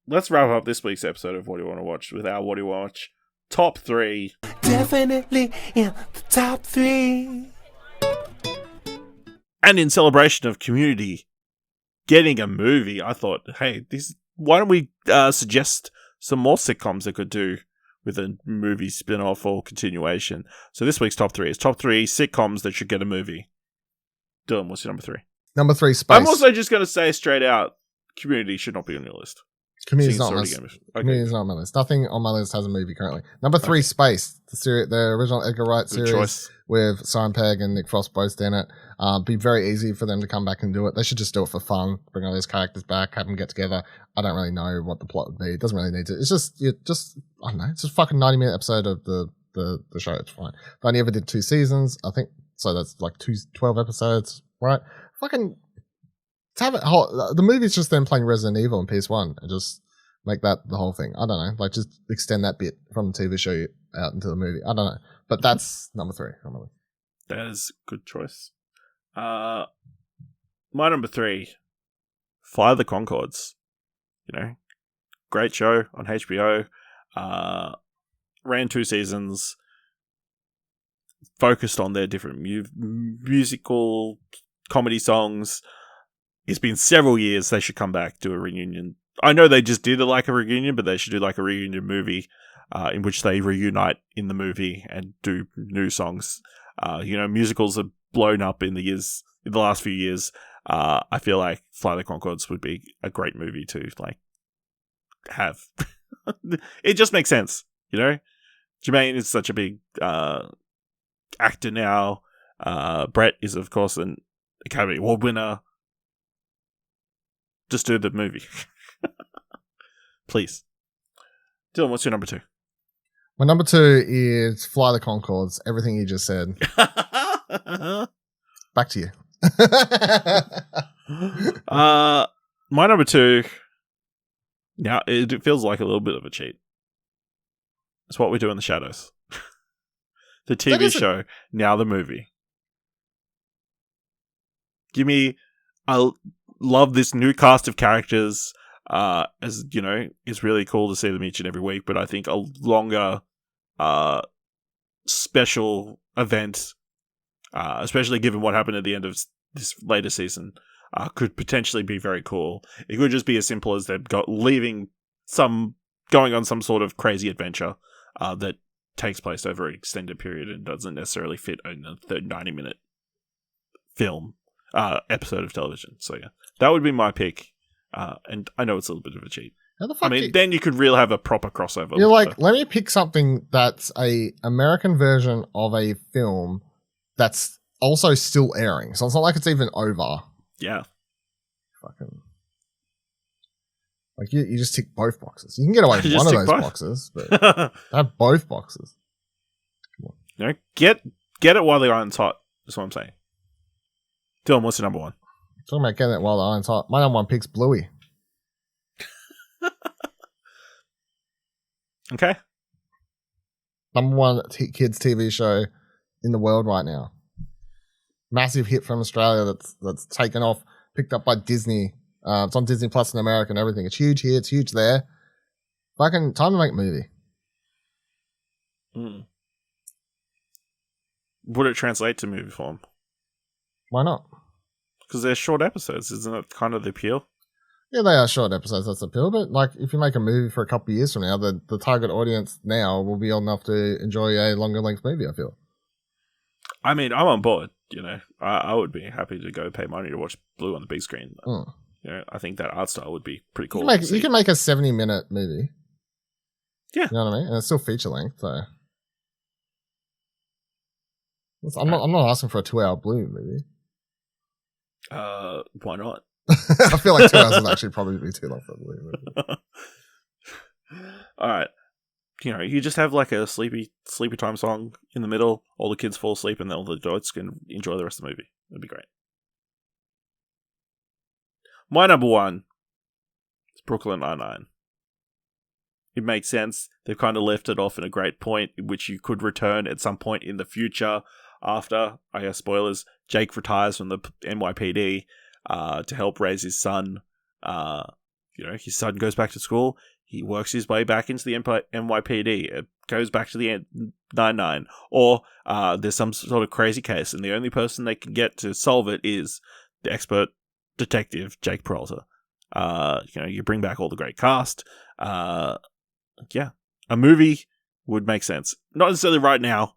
Let's wrap up this week's episode of What Do You Want to Watch with our What Do You Want to Watch top 3. Definitely in the top 3. And in celebration of Community getting a movie, I thought, hey, why don't we suggest some more sitcoms that could do with a movie spin-off or continuation? So this week's top 3 is top 3 sitcoms that should get a movie. Dylan, what's your number 3? Number 3, Space. I'm also just going to say straight out, Community should not be on your list. Community's not on my list. Nothing on my list has a movie currently. Number 3, Space, the original Edgar Wright series with Simon Pegg and Nick Frost both in it. Be very easy for them to come back and do it. They should just do it for fun. Bring all these characters back, have them get together. I don't really know what the plot would be. It doesn't really need to. It's just I don't know. It's just a fucking 90-minute episode of the show. It's fine. They only ever did 2 seasons, I think. So that's like 12 episodes, right? Fucking. Have it the movie's just them playing Resident Evil in PS1 and just make that the whole thing. I don't know. Like, just extend that bit from the TV show out into the movie. I don't know. But that's number 3 on my list. That is a good choice. My number 3, Fly the Conchords. Great show on HBO. Ran 2 seasons. Focused on their different musical comedy songs. It's been several years. They should come back, do a reunion. I know they just did a reunion, but they should do a reunion movie in which they reunite in the movie and do new songs. Musicals have blown up in the last few years. I feel like Fly the Conchords would be a great movie to have. It just makes sense, Jermaine is such a big actor now. Brett is, of course, an Academy Award winner. Just do the movie. Please. Dylan, what's your number 2? My number 2 is Fly the Conchords. Everything you just said. Back to you. My number 2. Now, it feels like a little bit of a cheat. It's What We Do in the Shadows. The TV show, now the movie. Give me... I love this new cast of characters. As it's really cool to see them each and every week, but I think a longer special event, especially given what happened at the end of this later season, could potentially be very cool. It could just be as simple as them going on some sort of crazy adventure that takes place over an extended period and doesn't necessarily fit in a 90-minute film episode of television. So yeah, that would be my pick. And I know it's a little bit of a cheat. How the I fuck mean, then you could really have a proper crossover. you're like, let me pick something that's a American version of a film that's also still airing. So it's not like it's even over. yeah. Fucking. Like, you just tick both boxes. You can get away with Just one of tick those both. boxes, but have both boxes. You know, get it while the iron's hot. That's what I'm saying. Dylan, what's your number one? Talking about getting it while the iron's hot. My number one pick's Bluey. Okay. Number one kids TV show in the world right now. Massive hit from Australia that's taken off, picked up by Disney. It's on Disney Plus in America and everything. It's huge here. It's huge there. Fucking time to make a movie. Mm. Would it translate to movie form? Why not? Because they're short episodes. Isn't that kind of the appeal? Yeah, they are short episodes. That's the appeal. But like, if you make a movie for a couple of years from now, the target audience now will be old enough to enjoy a longer length movie, I feel. I mean, I'm on board. You know, I would be happy to go pay money to watch Blue on the big screen. Mm. You know, I think that art style would be pretty cool. You can make a 70-minute movie. Yeah. You know what I mean? And it's still feature length, so. I'm not asking for a 2-hour Blue movie. Why not? I feel like 2 hours would actually probably be too long for a Blue movie. All right. You know, you just have like a sleepy time song in the middle. All the kids fall asleep, and then all the adults can enjoy the rest of the movie. That'd be great. My number one is Brooklyn Nine-Nine. It makes sense. They've kind of left it off in a great point, in which you could return at some point in the future after, I guess, spoilers, Jake retires from the NYPD to help raise his son. You know, his son goes back to school. He works his way back into the NYPD. It goes back to the 9-9. Or there's some sort of crazy case, and the only person they can get to solve it is the expert detective, Jake Peralta. You know, you bring back all the great cast. Yeah, a movie would make sense. Not necessarily right now,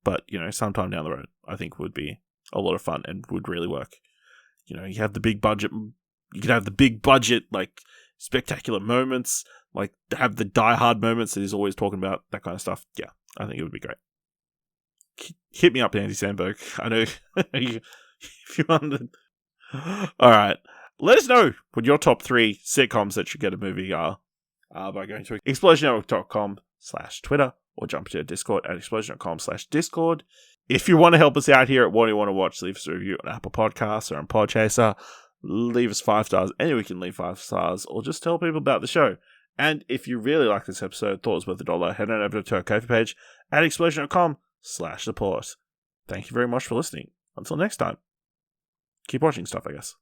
but, you know, sometime down the road, I think would be a lot of fun and would really work. You know, you have the big budget. You could have the big budget, like, spectacular moments, like have the die-hard moments that he's always talking about, that kind of stuff. Yeah, I think it would be great. Hit me up, Andy Sandberg. I know if you want to. All right. Let us know what your top 3 sitcoms that should get a movie are by going to explosionnetwork.com/Twitter or jump to our Discord at explosion.com/Discord. If you want to help us out here at What Do You Want to Watch, leave us a review on Apple Podcasts or on Podchaser. Leave us 5 stars. Anywhere you can leave 5 stars, or just tell people about the show. And if you really like this episode, thought it was worth $1, head on over to our Ko-fi page at explosion.com/support. Thank you very much for listening. Until next time, keep watching stuff, I guess.